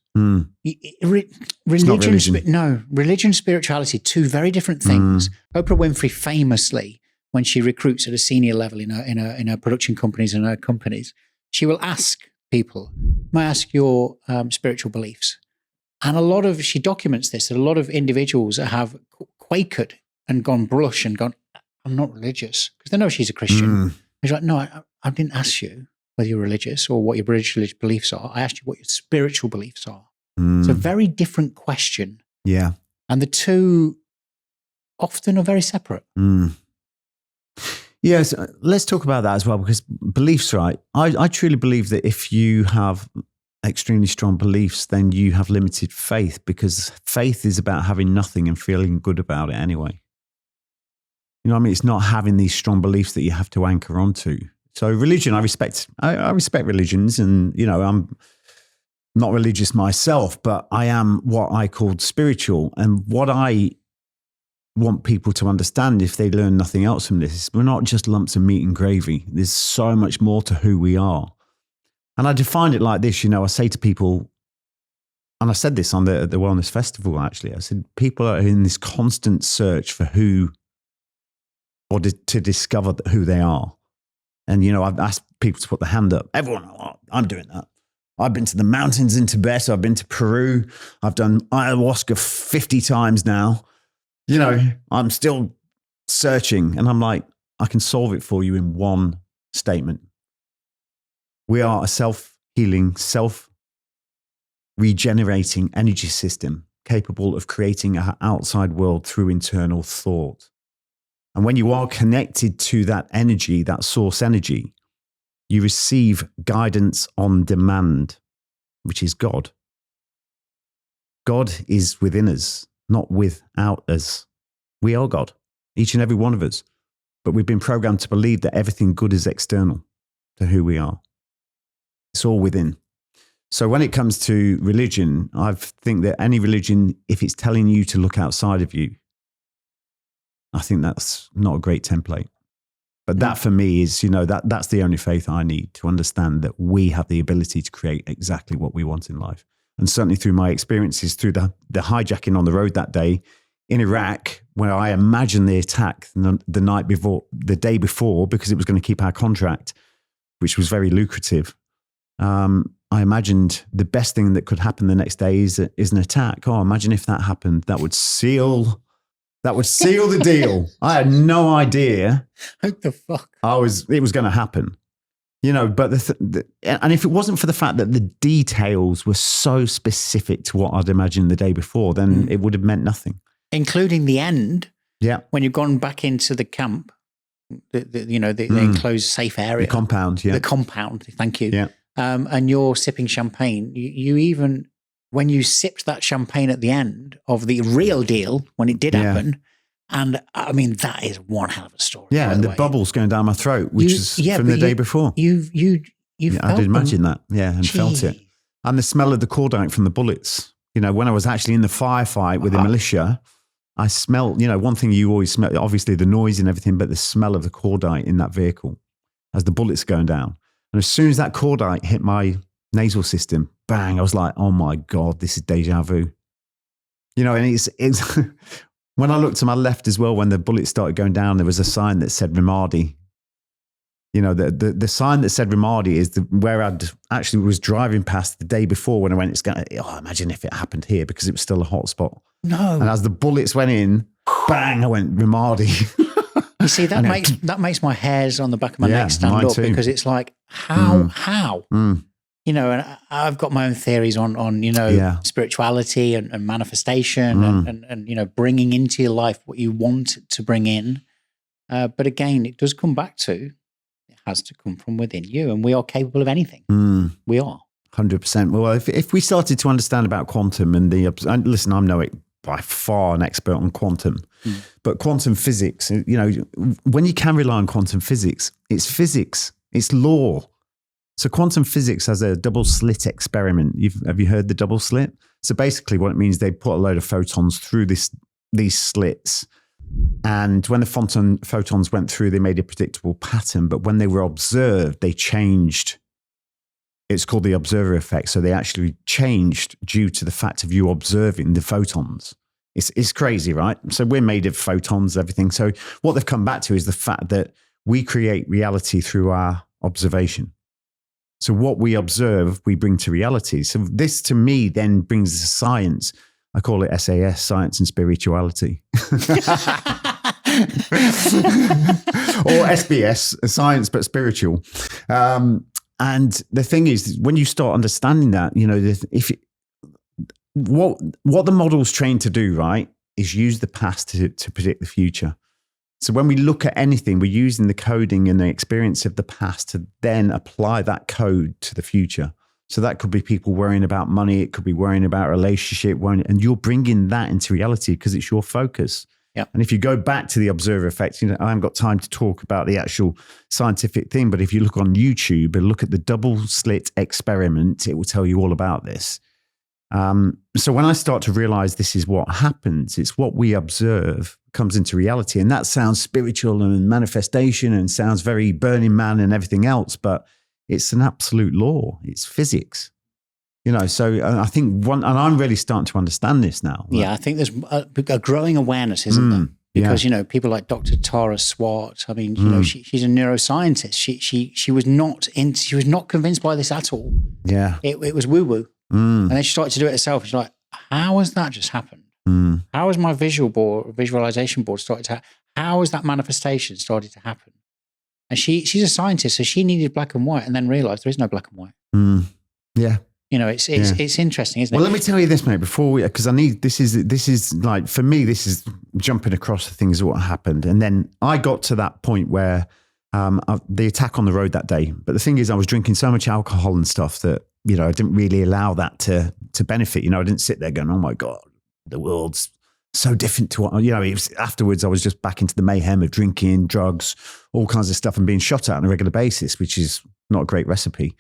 Religion, spirituality, two very different things. Oprah Winfrey famously, when she recruits at a senior level in her production companies and her companies, she will ask people, may I ask your spiritual beliefs? And she documents this, that a lot of individuals have quakered and gone blush and gone, I'm not religious, because they know she's a Christian. She's like, no, I didn't ask you whether you're religious or what your religious beliefs are. I asked you what your spiritual beliefs are. It's a very different question. Yeah. And the two often are very separate. Yes, let's talk about that as well, because beliefs, right? I truly believe that if you have extremely strong beliefs, then you have limited faith, because faith is about having nothing and feeling good about it anyway. You know what I mean? It's not having these strong beliefs that you have to anchor onto. So religion, I respect religions, and, I'm not religious myself, but I am what I called spiritual. And what I want people to understand, if they learn nothing else from this, we're not just lumps of meat and gravy. There's so much more to who we are. And I define it like this, I say to people, and I said this on the Wellness Festival, actually, I said, people are in this constant search for who, or to discover who they are. And, I've asked people to put their hand up. Everyone, I'm doing that. I've been to the mountains in Tibet. I've been to Peru. I've done ayahuasca 50 times now. I'm still searching. And I'm like, I can solve it for you in one statement. We are a self-healing, self-regenerating energy system capable of creating an outside world through internal thought. And when you are connected to that energy, that source energy, you receive guidance on demand, which is God. God is within us, not without us. We are God, each and every one of us. But we've been programmed to believe that everything good is external to who we are. It's all within. So when it comes to religion, I think that any religion, if it's telling you to look outside of you, I think that's not a great template. But that for me is, that's the only faith I need to understand that we have the ability to create exactly what we want in life. And certainly through my experiences, through the hijacking on the road that day in Iraq, where I imagined the attack the day before, because it was going to keep our contract, which was very lucrative. I imagined the best thing that could happen the next day is an attack. Oh, imagine if that happened. That would seal the deal. I had no idea. What the fuck? It was going to happen, but and if it wasn't for the fact that the details were so specific to what I'd imagined the day before, then it would have meant nothing. Including the end. Yeah. When you've gone back into the camp, the enclosed safe area. The compound, yeah. The compound, thank you. Yeah. And you're sipping champagne. You even, when you sipped that champagne at the end of the real deal, when it did happen, and I mean, that is one hell of a story. Yeah, and the bubbles going down my throat, which is from the day before. You I did imagine that, and felt it. And the smell of the cordite from the bullets. When I was actually in the firefight with the militia, I smelled, one thing you always smell, obviously the noise and everything, but the smell of the cordite in that vehicle as the bullets going down. And as soon as that cordite hit my nasal system, bang, I was like, oh my God, this is deja vu. And it's when I looked to my left as well, when the bullets started going down, there was a sign that said Ramadi. The sign that said Ramadi is where I'd actually was driving past the day before when I went, imagine if it happened here, because it was still a hot spot. No. And as the bullets went in, bang, I went Ramadi. You see, that makes my hairs on the back of my neck stand up, because it's like, how? And I've got my own theories on spirituality and manifestation and bringing into your life what you want to bring in. But again, it does come back to, it has to come from within you, and we are capable of anything. We are. 100%. Well, if we started to understand about quantum and listen, I'm by far an expert on quantum, but quantum physics, when you can rely on quantum physics, it's law. So quantum physics has a double slit experiment. Have you heard the double slit? So basically what it means, they put a load of photons through these slits. And when the photons went through, they made a predictable pattern. But when they were observed, they changed. It's called the observer effect. So they actually changed due to the fact of you observing the photons. It's crazy, right? So we're made of photons, everything. So what they've come back to is the fact that we create reality through our observation. So what we observe, we bring to reality. So this to me then brings the science. I call it SAS, science and spirituality. Or SBS, science but spiritual. And the thing is, when you start understanding that, what the model's trained to do, right, is use the past to predict the future. So when we look at anything, we're using the coding and the experience of the past to then apply that code to the future. So that could be people worrying about money. It could be worrying about a relationship, and you're bringing that into reality because it's your focus. Yep. And if you go back to the observer effect, I haven't got time to talk about the actual scientific thing, but if you look on YouTube and look at the double slit experiment, it will tell you all about this. So when I start to realize this is what happens, it's what we observe comes into reality. And that sounds spiritual and manifestation and sounds very Burning Man and everything else, but it's an absolute law. It's physics. So I think and I'm really starting to understand this now. Right? Yeah, I think there's a growing awareness, isn't there? Because, people like Dr. Tara Swart, I mean, she's a neuroscientist. She was not convinced by this at all. Yeah. It was woo-woo. And then she started to do it herself. She's like, how has that just happened? How has my visualization board started to happen? How has that manifestation started to happen? And she's a scientist, so she needed black and white and then realized there is no black and white. Yeah. It's interesting, isn't it? Well, let me tell you this, mate, because this is like, for me, this is jumping across the things that what happened. And then I got to that point where the attack on the road that day. But the thing is, I was drinking so much alcohol and stuff that, I didn't really allow that to benefit. I didn't sit there going, oh my God, the world's so different to what, it was afterwards. I was just back into the mayhem of drinking, drugs, all kinds of stuff and being shot at on a regular basis, which is not a great recipe.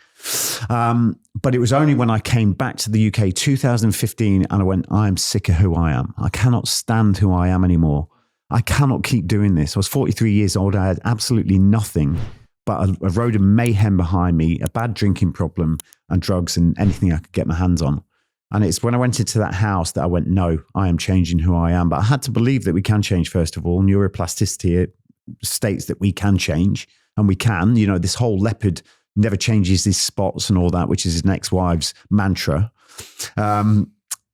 But it was only when I came back to the UK 2015 and I went, I am sick of who I am. I cannot stand who I am anymore. I cannot keep doing this. I was 43 years old. I had absolutely nothing but a road of mayhem behind me, a bad drinking problem and drugs and anything I could get my hands on. And it's when I went into that house that I went, no, I am changing who I am. But I had to believe that we can change, first of all. Neuroplasticity states that we can change, and we can. This whole leopard never changes his spots and all that, which is his ex-wife's mantra.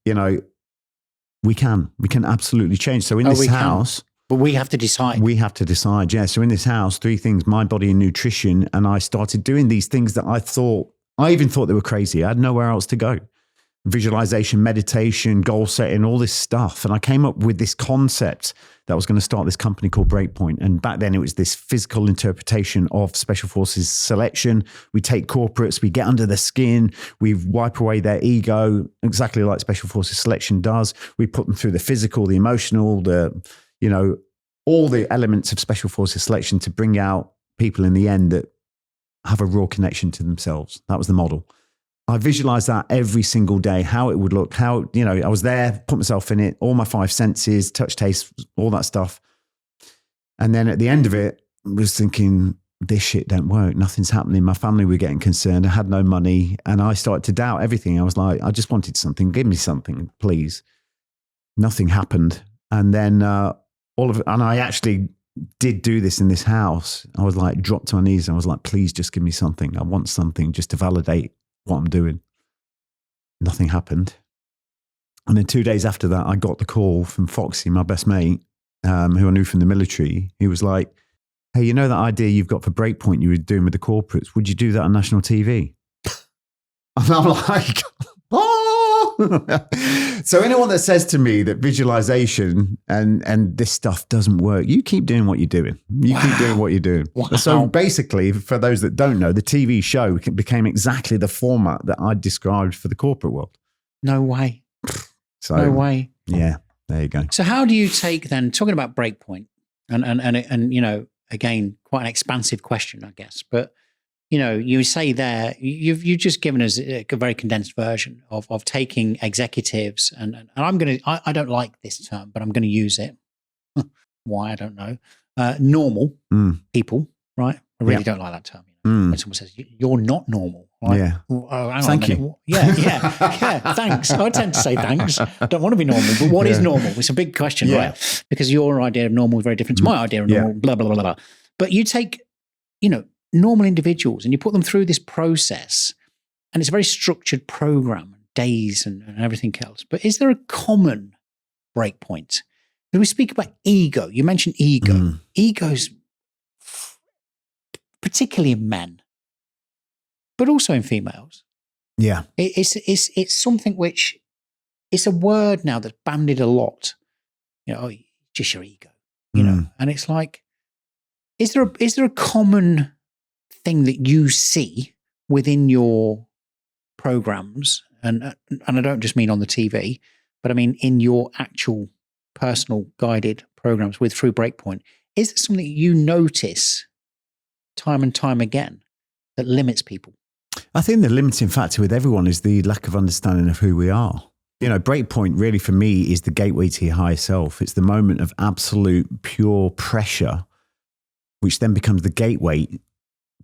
We can absolutely change. So in this house... But we have to decide. We have to decide, yeah. So in this house, 3 things: mind, body, and nutrition. And I started doing these things that I even thought they were crazy. I had nowhere else to go. Visualization, meditation, goal setting, all this stuff. And I came up with this concept that I was going to start this company called Breakpoint. And back then it was this physical interpretation of Special Forces selection. We take corporates, we get under their skin, we wipe away their ego, exactly like Special Forces selection does. We put them through the physical, the emotional, all the elements of Special Forces selection to bring out people in the end that have a raw connection to themselves. That was the model. I visualized that every single day, how it would look, I was there, put myself in it, all my 5 senses, touch, taste, all that stuff. And then at the end of it, I was thinking, this shit don't work. Nothing's happening. My family were getting concerned. I had no money. And I started to doubt everything. I was like, I just wanted something. Give me something, please. Nothing happened. And then and I actually did do this in this house. I was like, dropped to my knees and I was like, please just give me something. I want something just to validate what I'm doing. Nothing happened. And then 2 days after that, I got the call from Foxy, my best mate, who I knew from the military. He was like, hey, that idea you've got for Breakpoint you were doing with the corporates, would you do that on national TV? And I'm like, So anyone that says to me that visualization and this stuff doesn't work, you keep doing what you're doing. Keep doing what you're doing. Wow. So basically, for those that don't know, the TV show became exactly the format that I described for the corporate world. No way. So, no way. Yeah, there you go. So how do you take then, talking about Breakpoint, and again, quite an expansive question, I guess, but you say there, you've just given us a very condensed version of taking executives and I don't like this term, but I'm going to use it. Why? I don't know. Normal people, right? I really don't like that term. When someone says, you're not normal. Right? Yeah. Oh, thank you. Yeah. Thanks. I tend to say thanks. I don't want to be normal, but what is normal? It's a big question, right? Because your idea of normal is very different to my idea of normal, blah, blah, blah, blah. But you take, normal individuals and you put them through this process and it's a very structured program, days and everything else. But is there a common breakpoint? When we speak about ego, you mentioned ego. Ego's particularly in men, but also in females. Yeah. It's something which, it's a word now that's bandied a lot. Just your ego, and it's like, is there a common thing that you see within your programs, and I don't just mean on the TV, but I mean in your actual personal guided programs through Breakpoint? Is there something you notice time and time again that limits people? I think the limiting factor with everyone is the lack of understanding of who we are. You know, Breakpoint really for me is the gateway to your higher self. It's the moment of absolute pure pressure, which then becomes the gateway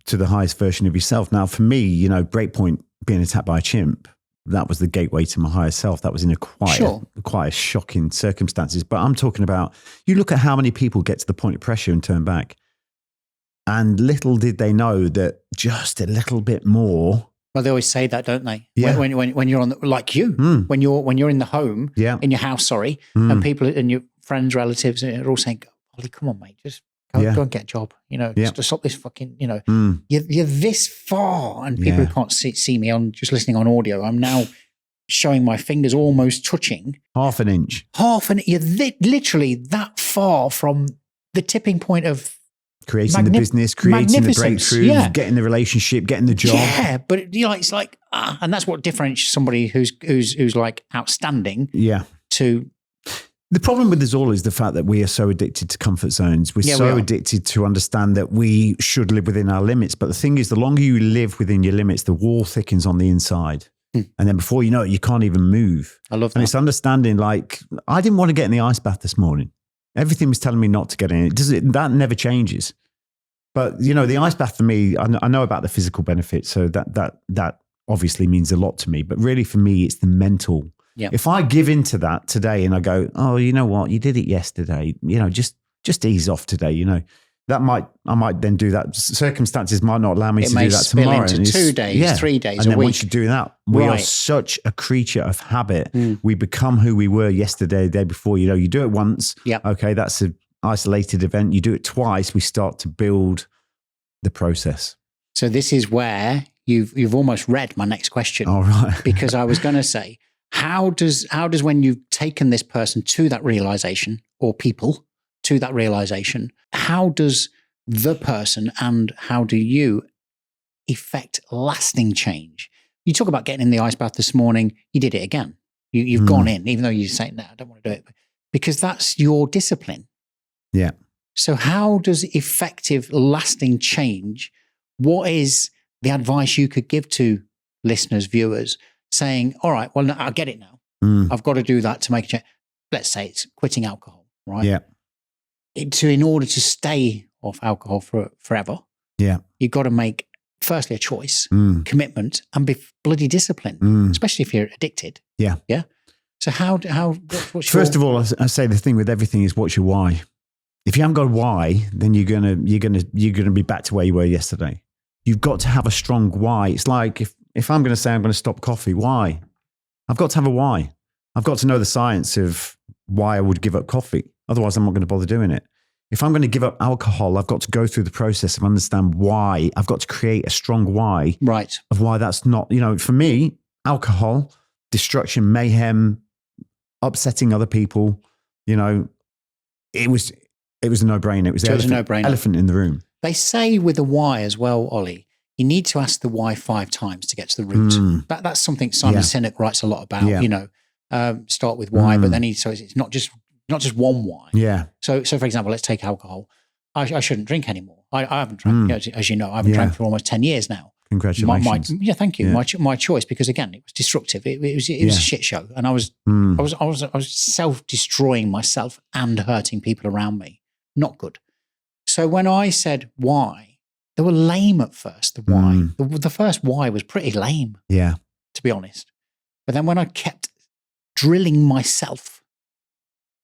to the highest version of yourself. Now, for me, you know, Breakpoint being attacked by a chimp, that was the gateway to my higher self. That was in quite a shocking circumstances. But I'm talking about, you look at how many people get to the point of pressure and turn back. And little did they know that just a little bit more. Well, they always say that, don't they? Yeah. When you're on the, like you, when you're in the home, in your house, and people and your friends, relatives are all saying, "Ollie, come on, mate, just go and get a job. You know, just to stop this fucking. You know, you're this far." And people who can't see me on just listening on audio, I'm now showing my fingers almost touching half an inch. You're literally that far from the tipping point of creating the business, creating the breakthrough, getting the relationship, getting the job. Yeah, but you know, it's like, and that's what differentiates somebody who's like outstanding. Yeah. To the problem with us all is the fact that we are so addicted to comfort zones. We're addicted to understand that we should live within our limits. But the thing is, the longer you live within your limits, the wall thickens on the inside. And then before you know it, you can't even move. I love that. And it's understanding, like, I didn't want to get in the ice bath this morning. Everything was telling me not to get in it. That never changes. But, you know, the ice bath for me, I know about the physical benefits. So that obviously means a lot to me. But really for me, it's the mental. Yeah. If I give into that today and I go, oh, you know what? You did it yesterday. You know, just ease off today, you know. I might then do that. Circumstances might not allow me to do that tomorrow. It may spill into 2 days, 3 days, and a then week. Once you do that, we are such a creature of habit. We become who we were yesterday, the day before. You know, you do it once. Yeah. Okay, that's an isolated event. You do it twice. We start to build the process. So this is where you've almost read my next question. All right. Because I was going to say, how does when you've taken this person to that realization, or people to that realization, how does the person and how do you effect lasting change? You talk about getting in the ice bath this morning. You did it again. You've gone in, even though you say, no, I don't want to do it, because that's your discipline. Yeah. So how does effective lasting change, what is the advice you could give to listeners, viewers, saying, all right, well, no, I get it now. I've got to do that to make a change. Let's say it's quitting alcohol, right? Yeah. In order to stay off alcohol forever, you've got to make, firstly, a choice, commitment, and be bloody disciplined, especially if you're addicted. Yeah. Yeah. So what's First of all, I say the thing with everything is, what's your why? If you haven't got a why, then you're gonna be back to where you were yesterday. You've got to have a strong why. It's like if I'm going to say I'm going to stop coffee, why? I've got to have a why. I've got to know the science of why I would give up coffee. Otherwise, I'm not going to bother doing it. If I'm going to give up alcohol, I've got to go through the process of understand why. I've got to create a strong why of why that's not, you know, for me, alcohol, destruction, mayhem, upsetting other people, you know, it was a no-brainer. It was a no-brainer. Elephant in the room. They say with the why as well, Ollie, you need to ask the why 5 times to get to the root. That's something Simon Sinek writes a lot about, you know, start with why, but then so it's not just one why. Yeah. So for example, let's take alcohol. I shouldn't drink anymore. I haven't drank, as you know, I haven't drank for almost 10 years now. Congratulations. Thank you. My choice, because again, it was destructive. It was a shit show. And I was self-destroying myself and hurting people around me. Not good. So when I said why, they were lame at first, the why. The first why was pretty lame. Yeah. To be honest. But then when I kept drilling myself,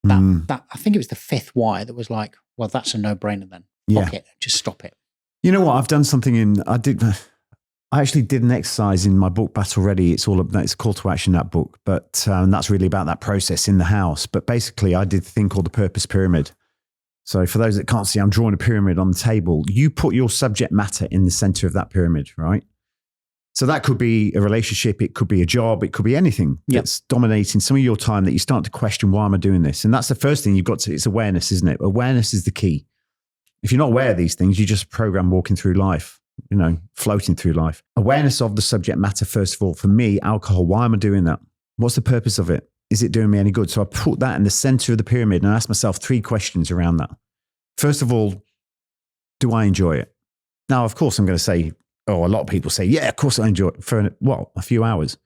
that I think it was the 5th why that was like, well, that's a no-brainer then. Fuck it. Just stop it. You know what? I've done something I actually did an exercise in my book, Battle Ready. It's a call to action, that book. But that's really about that process in the house. But basically, I did a thing called the purpose pyramid. So for those that can't see, I'm drawing a pyramid on the table. You put your subject matter in the center of that pyramid, right? So that could be a relationship. It could be a job. It could be anything that's dominating some of your time that you start to question, why am I doing this? And that's the first thing you've got to, it's awareness, isn't it? Awareness is the key. If you're not aware of these things, you just program walking through life, you know, floating through life. Awareness of the subject matter, first of all. For me, alcohol, why am I doing that? What's the purpose of it? Is it doing me any good? So I put that in the center of the pyramid and I asked myself 3 questions around that. First of all, do I enjoy it? Now, of course, I'm going to say a lot of people say, yeah, of course I enjoy it for a few hours.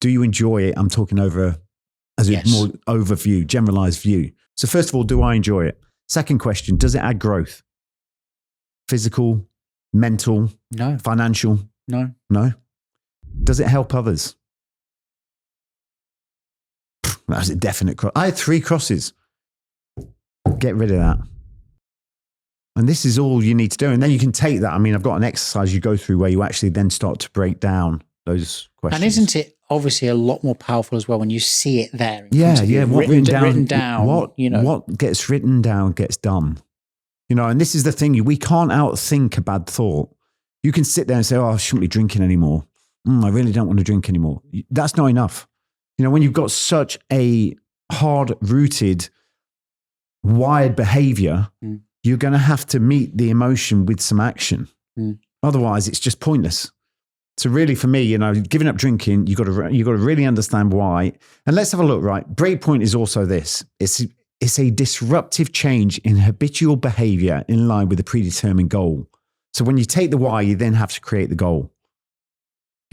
Do you enjoy it? I'm talking over as a more overview, generalized view. So first of all, do I enjoy it? Second question, does it add growth? Physical, mental, No. financial? No. No. Does it help others? That's a definite cross. I had 3 crosses. Get rid of that. And this is all you need to do. And then you can take that. I mean, I've got an exercise you go through where you actually then start to break down those questions. And isn't it obviously a lot more powerful as well when you see it there? What written down. What gets written down gets done. And this is the thing. We can't outthink a bad thought. You can sit there and say, oh, I shouldn't be drinking anymore. I really don't want to drink anymore. That's not enough. When you've got such a hard-rooted, wired behavior, you're going to have to meet the emotion with some action. Otherwise, it's just pointless. So really, for me, giving up drinking, you got to really understand why. And let's have a look. Right, Breakpoint is also this. It's a disruptive change in habitual behavior in line with a predetermined goal. So when you take the why, you then have to create the goal.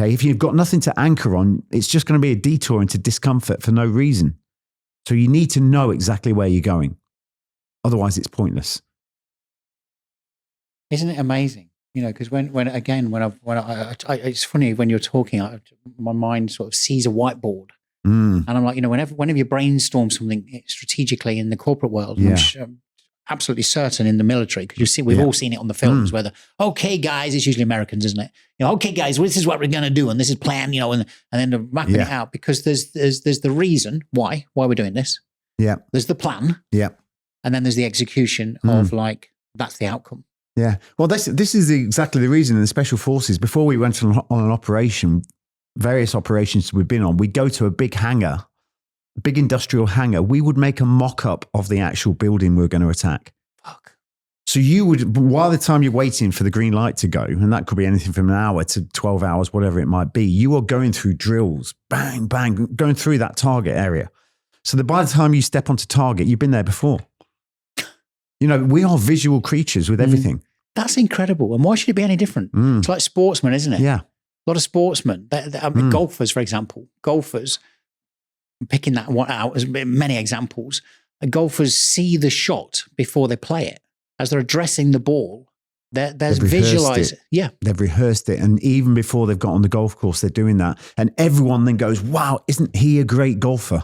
Okay, if you've got nothing to anchor on, it's just going to be a detour into discomfort for no reason. So you need to know exactly where you're going. Otherwise, it's pointless. Isn't it amazing? Because when it's funny when you're talking, my mind sort of sees a whiteboard, and I'm like, whenever you brainstorm something strategically in the corporate world, I'm absolutely certain in the military, because we've all seen it on the films, where okay guys, it's usually Americans, isn't it? Okay guys, well, this is what we're going to do, and this is plan, and then they're mapping it out, because there's the reason why we're doing this. Yeah. There's the plan. Yeah. And then there's the execution of that's the outcome. Yeah. Well, this is exactly the reason in the Special Forces, before we went on an operation, various operations we've been on, we'd go to a big hangar, big industrial hangar. We would make a mock-up of the actual building we were going to attack. Fuck. So you would, while the time you're waiting for the green light to go, and that could be anything from an hour to 12 hours, whatever it might be, you are going through drills, bang, bang, going through that target area. So that by the time you step onto target, you've been there before. We are visual creatures with everything. That's incredible. And why should it be any different? It's like sportsmen, isn't it? Yeah. A lot of sportsmen, golfers, for example, I'm picking that one out as many examples. Golfers see the shot before they play it. As they're addressing the ball, they're visualizing. Yeah. They've rehearsed it. And even before they've got on the golf course, they're doing that. And everyone then goes, wow, isn't he a great golfer?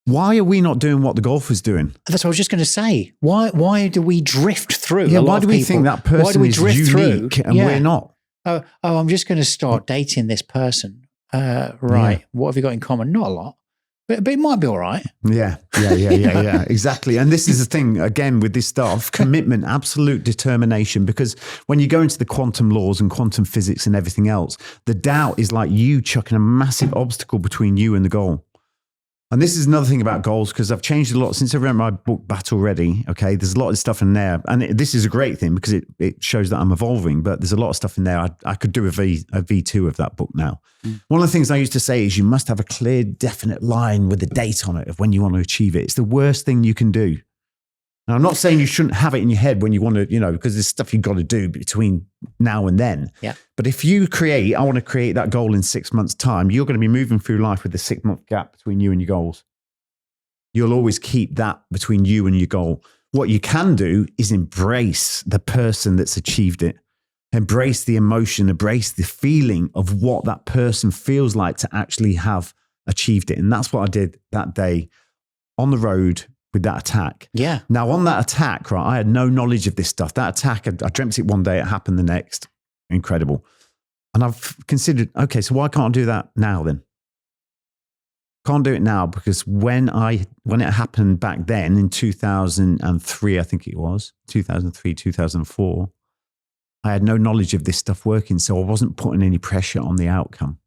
Why are we not doing what the golfer's doing? That's what I was just going to say. Why do we drift through? Yeah, why do we think that person is unique and we're not? Oh, I'm just going to start dating this person. Right. Yeah. What have you got in common? Not a lot. But it might be all right. Yeah. Exactly. And this is the thing, again, with this stuff, commitment, absolute determination, because when you go into the quantum laws and quantum physics and everything else, the doubt is like you chucking a massive obstacle between you and the goal. And this is another thing about goals, because I've changed a lot since I read my book, Battle Ready. Okay, there's a lot of stuff in there. And this is a great thing because it shows that I'm evolving, but there's a lot of stuff in there. I could do a V2 of that book now. One of the things I used to say is you must have a clear, definite line with a date on it of when you want to achieve it. It's the worst thing you can do. Now, I'm not saying you shouldn't have it in your head when you want to, because there's stuff you've got to do between now and then. Yeah. But if you I want to create that goal in 6 months' time, you're going to be moving through life with a 6-month gap between you and your goals. You'll always keep that between you and your goal. What you can do is embrace the person that's achieved it. Embrace the emotion, embrace the feeling of what that person feels like to actually have achieved it. And that's what I did that day on the road with that attack. Yeah. Now on that attack, right, I had no knowledge of this stuff. That attack, I dreamt it one day, it happened the next. Incredible. And I've considered, okay, so why can't I do that now then? Can't do it now because when it happened back then in 2003, I think it was, 2003, 2004, I had no knowledge of this stuff working. So I wasn't putting any pressure on the outcome.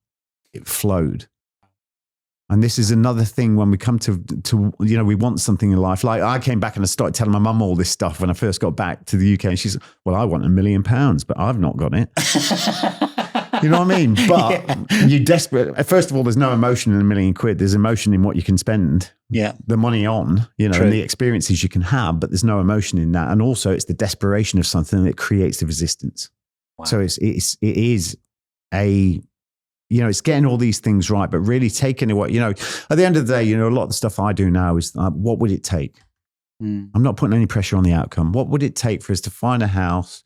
It flowed. And this is another thing when we come to we want something in life. Like I came back and I started telling my mum all this stuff when I first got back to the UK. And she's, well, I want £1 million, but I've not got it. You know what I mean? But you're desperate. First of all, there's no emotion in £1 million. There's emotion in what you can spend the money on, and the experiences you can have, but there's no emotion in that. And also it's the desperation of something that creates the resistance. Wow. So it is a, it's getting all these things right, but really taking away, at the end of the day, a lot of the stuff I do now is what would it take? I'm not putting any pressure on the outcome. What would it take for us to find a house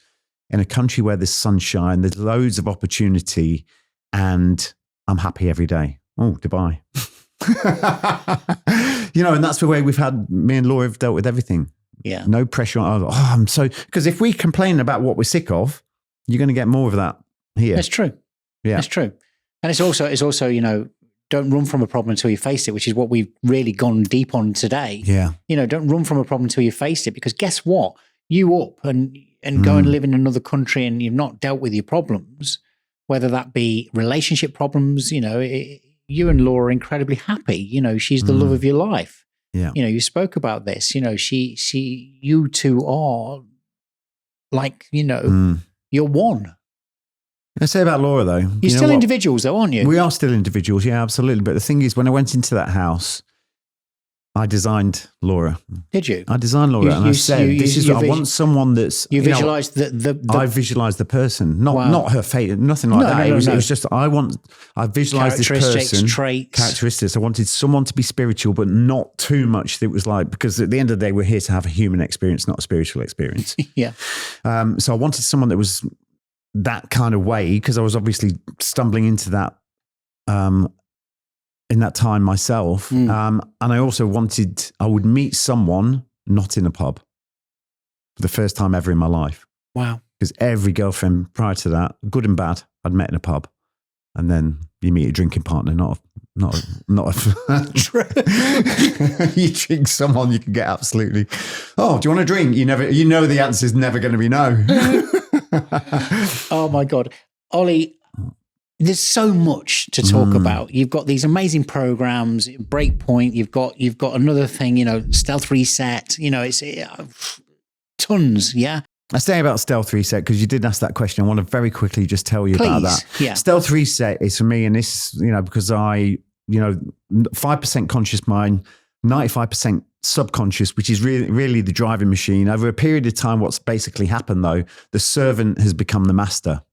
in a country where there's sunshine, there's loads of opportunity, and I'm happy every day? Oh, Dubai. And that's the way me and Laura have dealt with everything. Yeah. No pressure on, because if we complain about what we're sick of, you're going to get more of that here. That's true. Yeah. That's true. And it's also, don't run from a problem until you face it, which is what we've really gone deep on today. Yeah. Don't run from a problem until you face it, because guess what? You up and go and live in another country and you've not dealt with your problems, whether that be relationship problems, you and Laura are incredibly happy. She's the love of your life. Yeah. You spoke about this, you two are like, you're one. I say about Laura though. You're still individuals though, aren't you? We are still individuals. Yeah, absolutely. But the thing is, when I went into that house, I designed Laura. Did you? I designed Laura, and I said, I want someone that's... You visualised I visualised the person, not her fate, nothing like that. It was just, I visualised this person. Characteristics. I wanted someone to be spiritual, but not too much. That was like, because at the end of the day, we're here to have a human experience, not a spiritual experience. Yeah. So I wanted someone that was that kind of way, because I was obviously stumbling into that in that time myself. And I also I would meet someone not in a pub for the first time ever in my life. Wow. Because every girlfriend prior to that, good and bad, I'd met in a pub. And then you meet a drinking partner, not you drink someone you can get absolutely, oh, do you want a drink? You know the answer is never going to be no. Oh my God. Ollie, there's so much to talk about. You've got these amazing programs, Breakpoint, you've got another thing, Stealth Reset, it's tons, yeah? I say about Stealth Reset because you did ask that question. I want to very quickly just tell you about that. Yeah. Stealth Reset is for me, and this, because 5% conscious mind, 95% subconscious, which is really the driving machine. Over a period of time, what's basically happened though, the servant has become the master.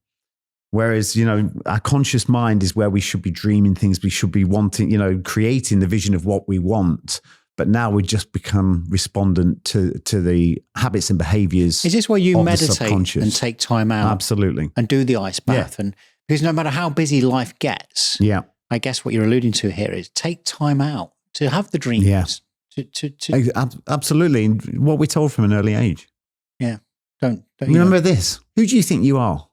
Whereas, our conscious mind is where we should be dreaming things. We should be wanting, creating the vision of what we want. But now we just become respondent to the habits and behaviors. Is this where you meditate and take time out? Absolutely. And do the ice bath? Yeah. And because no matter how busy life gets, yeah, I guess what you're alluding to here is take time out to have the dreams. Yeah. To Absolutely. What we're told from an early age. Yeah. Don't remember this? Who do you think you are?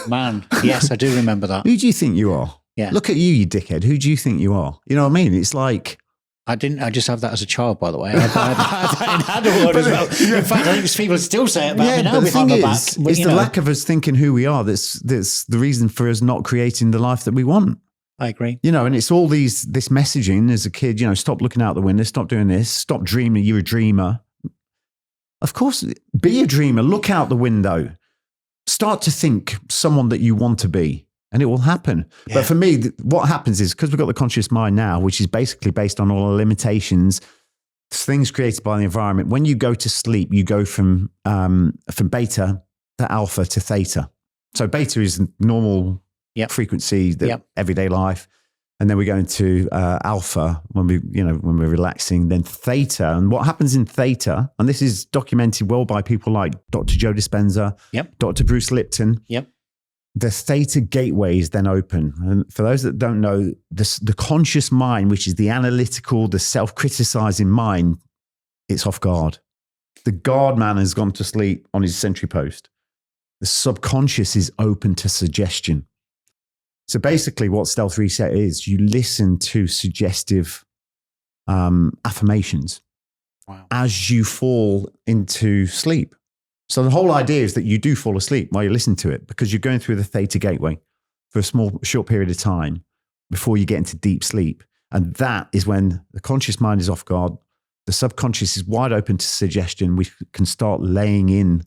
Man, yes, I do remember that. Who do you think you are? Yeah. Look at you dickhead. Who do you think you are? You know what I mean? It's like... I just have that as a child, by the way. I had that in adulthood as well. In fact, I think people still say it about me now. But the thing is, it's the lack of us thinking who we are that's the reason for us not creating the life that we want. I agree. And it's all this messaging as a kid, stop looking out the window, stop doing this, stop dreaming, you're a dreamer. Of course, be a dreamer, look out the window, start to think someone that you want to be. And it will happen. Yeah. But for me, what happens is, because we've got the conscious mind now, which is basically based on all our limitations, things created by the environment. When you go to sleep, you go from beta to alpha to theta. So beta is normal frequency, everyday life. And then we go into alpha when we're relaxing, then theta. And what happens in theta, and this is documented well by people like Dr. Joe Dispenza, Dr. Bruce Lipton. Yep. The theta gateways then open. And for those that don't know, the conscious mind, which is the analytical, the self-criticizing mind, it's off guard. The guard man has gone to sleep on his sentry post. The subconscious is open to suggestion. So basically what Stealth Reset is, you listen to suggestive affirmations as you fall into sleep. So the whole idea is that you do fall asleep while you listen to it, because you're going through the theta gateway for a short period of time before you get into deep sleep. And that is when the conscious mind is off guard. The subconscious is wide open to suggestion. We can start laying in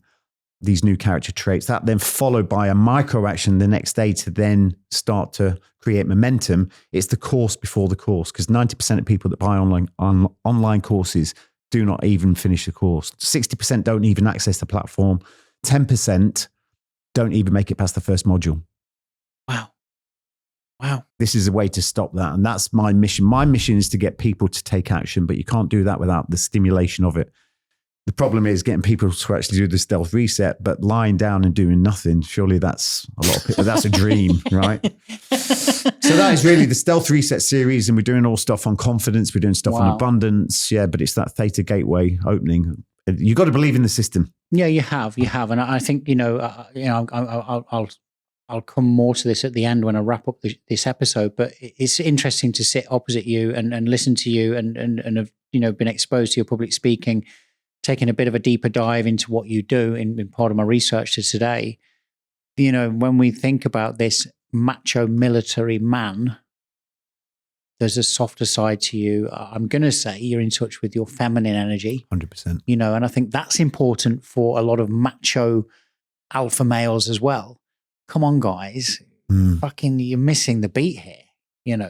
these new character traits. That then followed by a micro action the next day to then start to create momentum. It's the course before the course, because 90% of people that buy online courses do not even finish the course. 60% don't even access the platform. 10% don't even make it past the first module. Wow. This is a way to stop that. And that's my mission. My mission is to get people to take action, but you can't do that without the stimulation of it. The problem is getting people to actually do the stealth reset, but lying down and doing nothing, surely that's a lot of people. That's a dream, right? So that is really the stealth reset series. And we're doing all stuff on confidence. We're doing stuff on abundance. Yeah, but it's that theta gateway opening. You got to believe in the system. Yeah, you have. And I think, I'll come more to this at the end when I wrap up this episode, but it's interesting to sit opposite you and listen to you and have, been exposed to your public speaking, taking a bit of a deeper dive into what you do in part of my research to today. When we think about this macho military man, there's a softer side to you. I'm going to say you're in touch with your feminine energy. 100%. And I think that's important for a lot of macho alpha males as well. Come on, guys. Fucking, you're missing the beat here.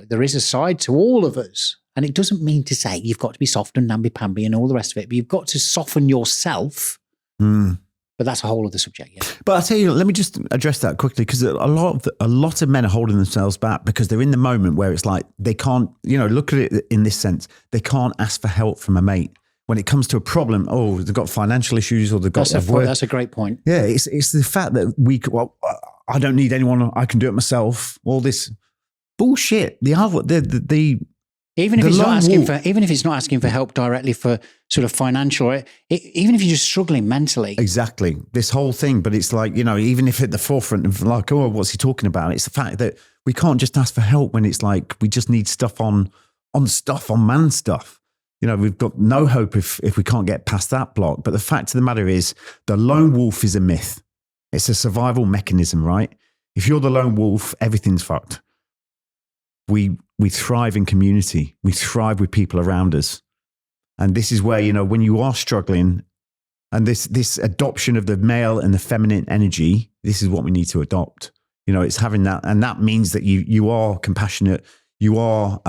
There is a side to all of us. And it doesn't mean to say you've got to be soft and namby-pamby and all the rest of it, but you've got to soften yourself. But that's a whole other subject. Yeah. But I'll tell you, let me just address that quickly, because a lot of men are holding themselves back because they're in the moment where it's like they can't, look at it in this sense. They can't ask for help from a mate. When it comes to a problem, they've got financial issues or they've got... That's a great point. Yeah, it's the fact that I don't need anyone. I can do it myself. All this bullshit. Even if it's not asking for help directly for sort of financial, even if you're just struggling mentally. Exactly. This whole thing, but it's like, even if at the forefront of like, what's he talking about? It's the fact that we can't just ask for help when it's like we just need stuff on man stuff. We've got no hope if we can't get past that block. But the fact of the matter is, the lone wolf is a myth. It's a survival mechanism, right? If you're the lone wolf, everything's fucked. We thrive in community. We thrive with people around us. And this is where, when you are struggling, and this adoption of the male and the feminine energy, this is what we need to adopt. It's having that. And that means that you are compassionate. You are,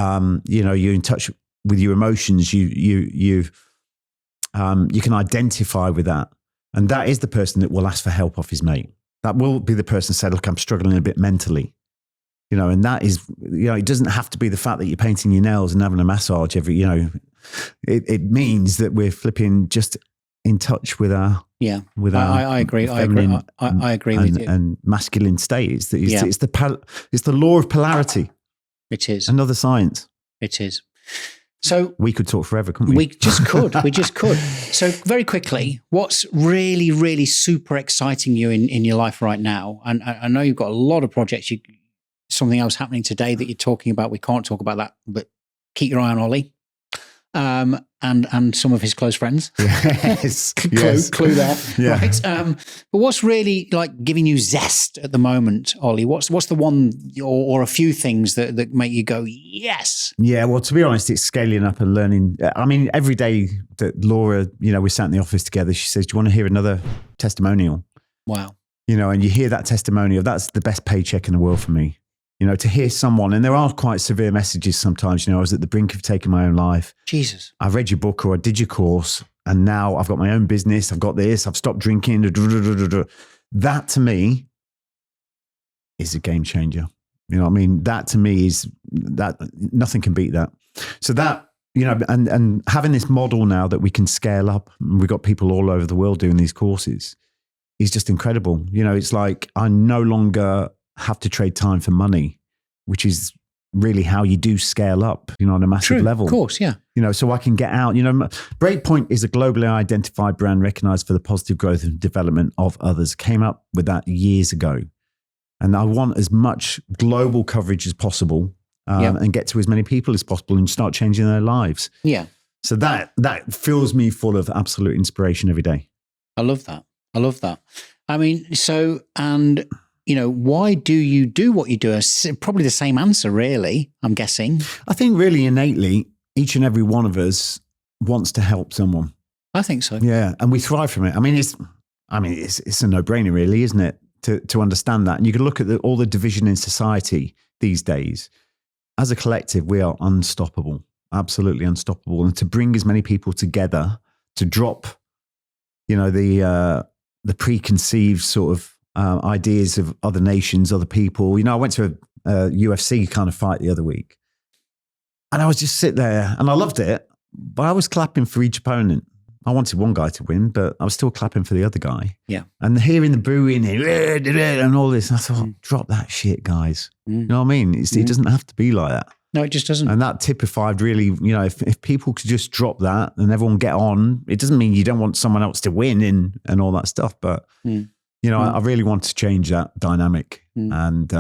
you're in touch with your emotions. You can identify with that. And that is the person that will ask for help off his mate. That will be the person who said, look, I'm struggling a bit mentally. And that is, it doesn't have to be the fact that you're painting your nails and having a massage every, it means that we're flipping just in touch with our, I agree. I agree with you. And masculine state. It's the law of polarity. It is. Another science. It is. So we could talk forever, couldn't we? We just could. So very quickly, what's really, really super exciting you in your life right now? And I know you've got a lot of projects. Something else happening today that you're talking about. We can't talk about that, but keep your eye on Ollie and some of his close friends. Yes. Clue there. Yeah. Right. But what's really like giving you zest at the moment, Ollie? What's the one or a few things that make you go, yes? Yeah, well, to be honest, it's scaling up and learning. I mean, every day that Laura, we sat in the office together, she says, do you want to hear another testimonial? Wow. And you hear that testimonial, that's the best paycheck in the world for me. To hear someone, and there are quite severe messages sometimes, I was at the brink of taking my own life. Jesus. I read your book or I did your course and now I've got my own business. I've got this, I've stopped drinking. That to me is a game changer. That to me is that nothing can beat that. So that, and having this model now that we can scale up, and we've got people all over the world doing these courses is just incredible. It's like I no longer have to trade time for money, which is really how you do scale up, on a massive level. Of course, yeah. So I can get out, Breakpoint is a globally identified brand recognized for the positive growth and development of others. Came up with that years ago. And I want as much global coverage as possible and get to as many people as possible and start changing their lives. Yeah. So that fills me full of absolute inspiration every day. I love that. I mean, why do you do what you do? Probably the same answer, really, I'm guessing. I think really innately, each and every one of us wants to help someone. I think so. Yeah. And we thrive from it. It's a no-brainer really, isn't it? To understand that. And you can look at all the division in society these days. As a collective, we are unstoppable, absolutely unstoppable. And to bring as many people together, to drop, the preconceived sort of ideas of other nations, other people. I went to a UFC kind of fight the other week, and I was just sit there, and I loved it, but I was clapping for each opponent. I wanted one guy to win, but I was still clapping for the other guy. Yeah. And hearing the booing and all this, I thought, drop that shit, guys. You know what I mean? It doesn't have to be like that. No, it just doesn't. And that typified really, if people could just drop that and everyone get on, it doesn't mean you don't want someone else to win and all that stuff. But, I really want to change that dynamic. And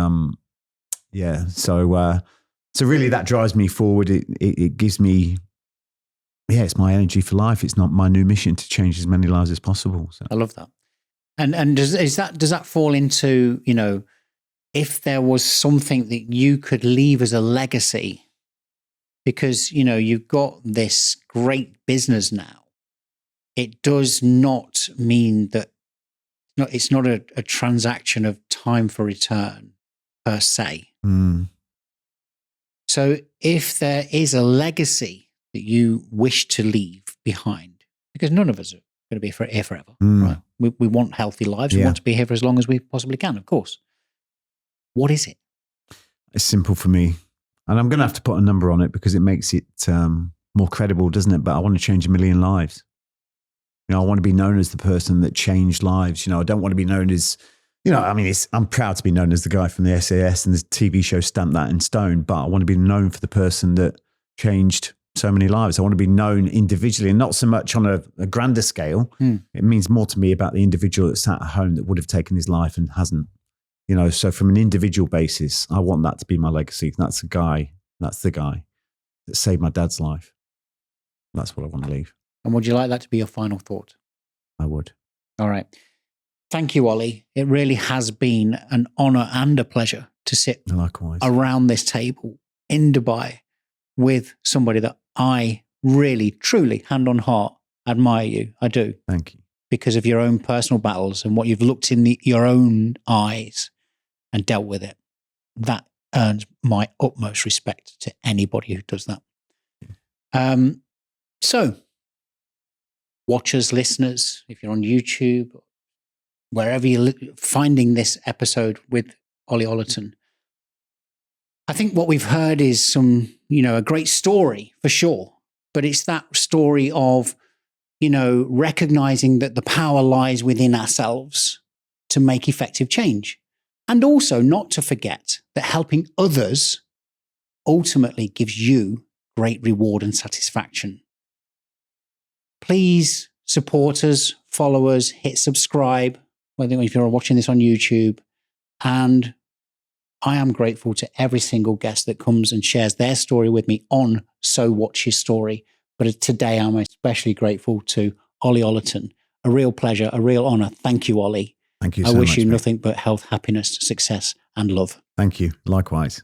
so really that drives me forward. It gives me, it's my energy for life. It's not my new mission to change as many lives as possible. So. I love that. And does that fall into, if there was something that you could leave as a legacy, because, you've got this great business now, it does not mean that it's not a transaction of time for return per se. So if there is a legacy that you wish to leave behind, because none of us are going to be here forever, right? We want healthy lives. We want to be here for as long as we possibly can, of course. What is it? It's simple for me. And I'm going to have to put a number on it because it makes it more credible, doesn't it? But I want to change 1 million lives. I want to be known as the person that changed lives. I don't want to be known as, I'm proud to be known as the guy from the SAS and the TV show stamped that in stone, but I want to be known for the person that changed so many lives. I want to be known individually and not so much on a grander scale. It means more to me about the individual that sat at home that would have taken his life and hasn't. So from an individual basis, I want that to be my legacy. That's the guy that saved my dad's life. That's what I want to leave. And would you like that to be your final thought? I would. All right. Thank you, Ollie. It really has been an honor and a pleasure to sit Likewise around this table in Dubai with somebody that I really, truly, hand on heart, admire you. I do. Thank you. Because of your own personal battles and what you've looked in your own eyes and dealt with it. That earns my utmost respect to anybody who does that. So, watchers, listeners, if you're on YouTube, wherever you're finding this episode with Ollie Ollerton, I think what we've heard is a great story for sure, but it's that story of, recognizing that the power lies within ourselves to make effective change. And also not to forget that helping others ultimately gives you great reward and satisfaction. Please support us, follow us, hit subscribe, whether if you're watching this on YouTube. And I am grateful to every single guest that comes and shares their story with me on So What's Your Story. But today I'm especially grateful to Ollie Ollerton. A real pleasure, a real honor. Thank you, Ollie. Thank you so much. I wish you nothing but health, happiness, success, and love. Thank you. Likewise.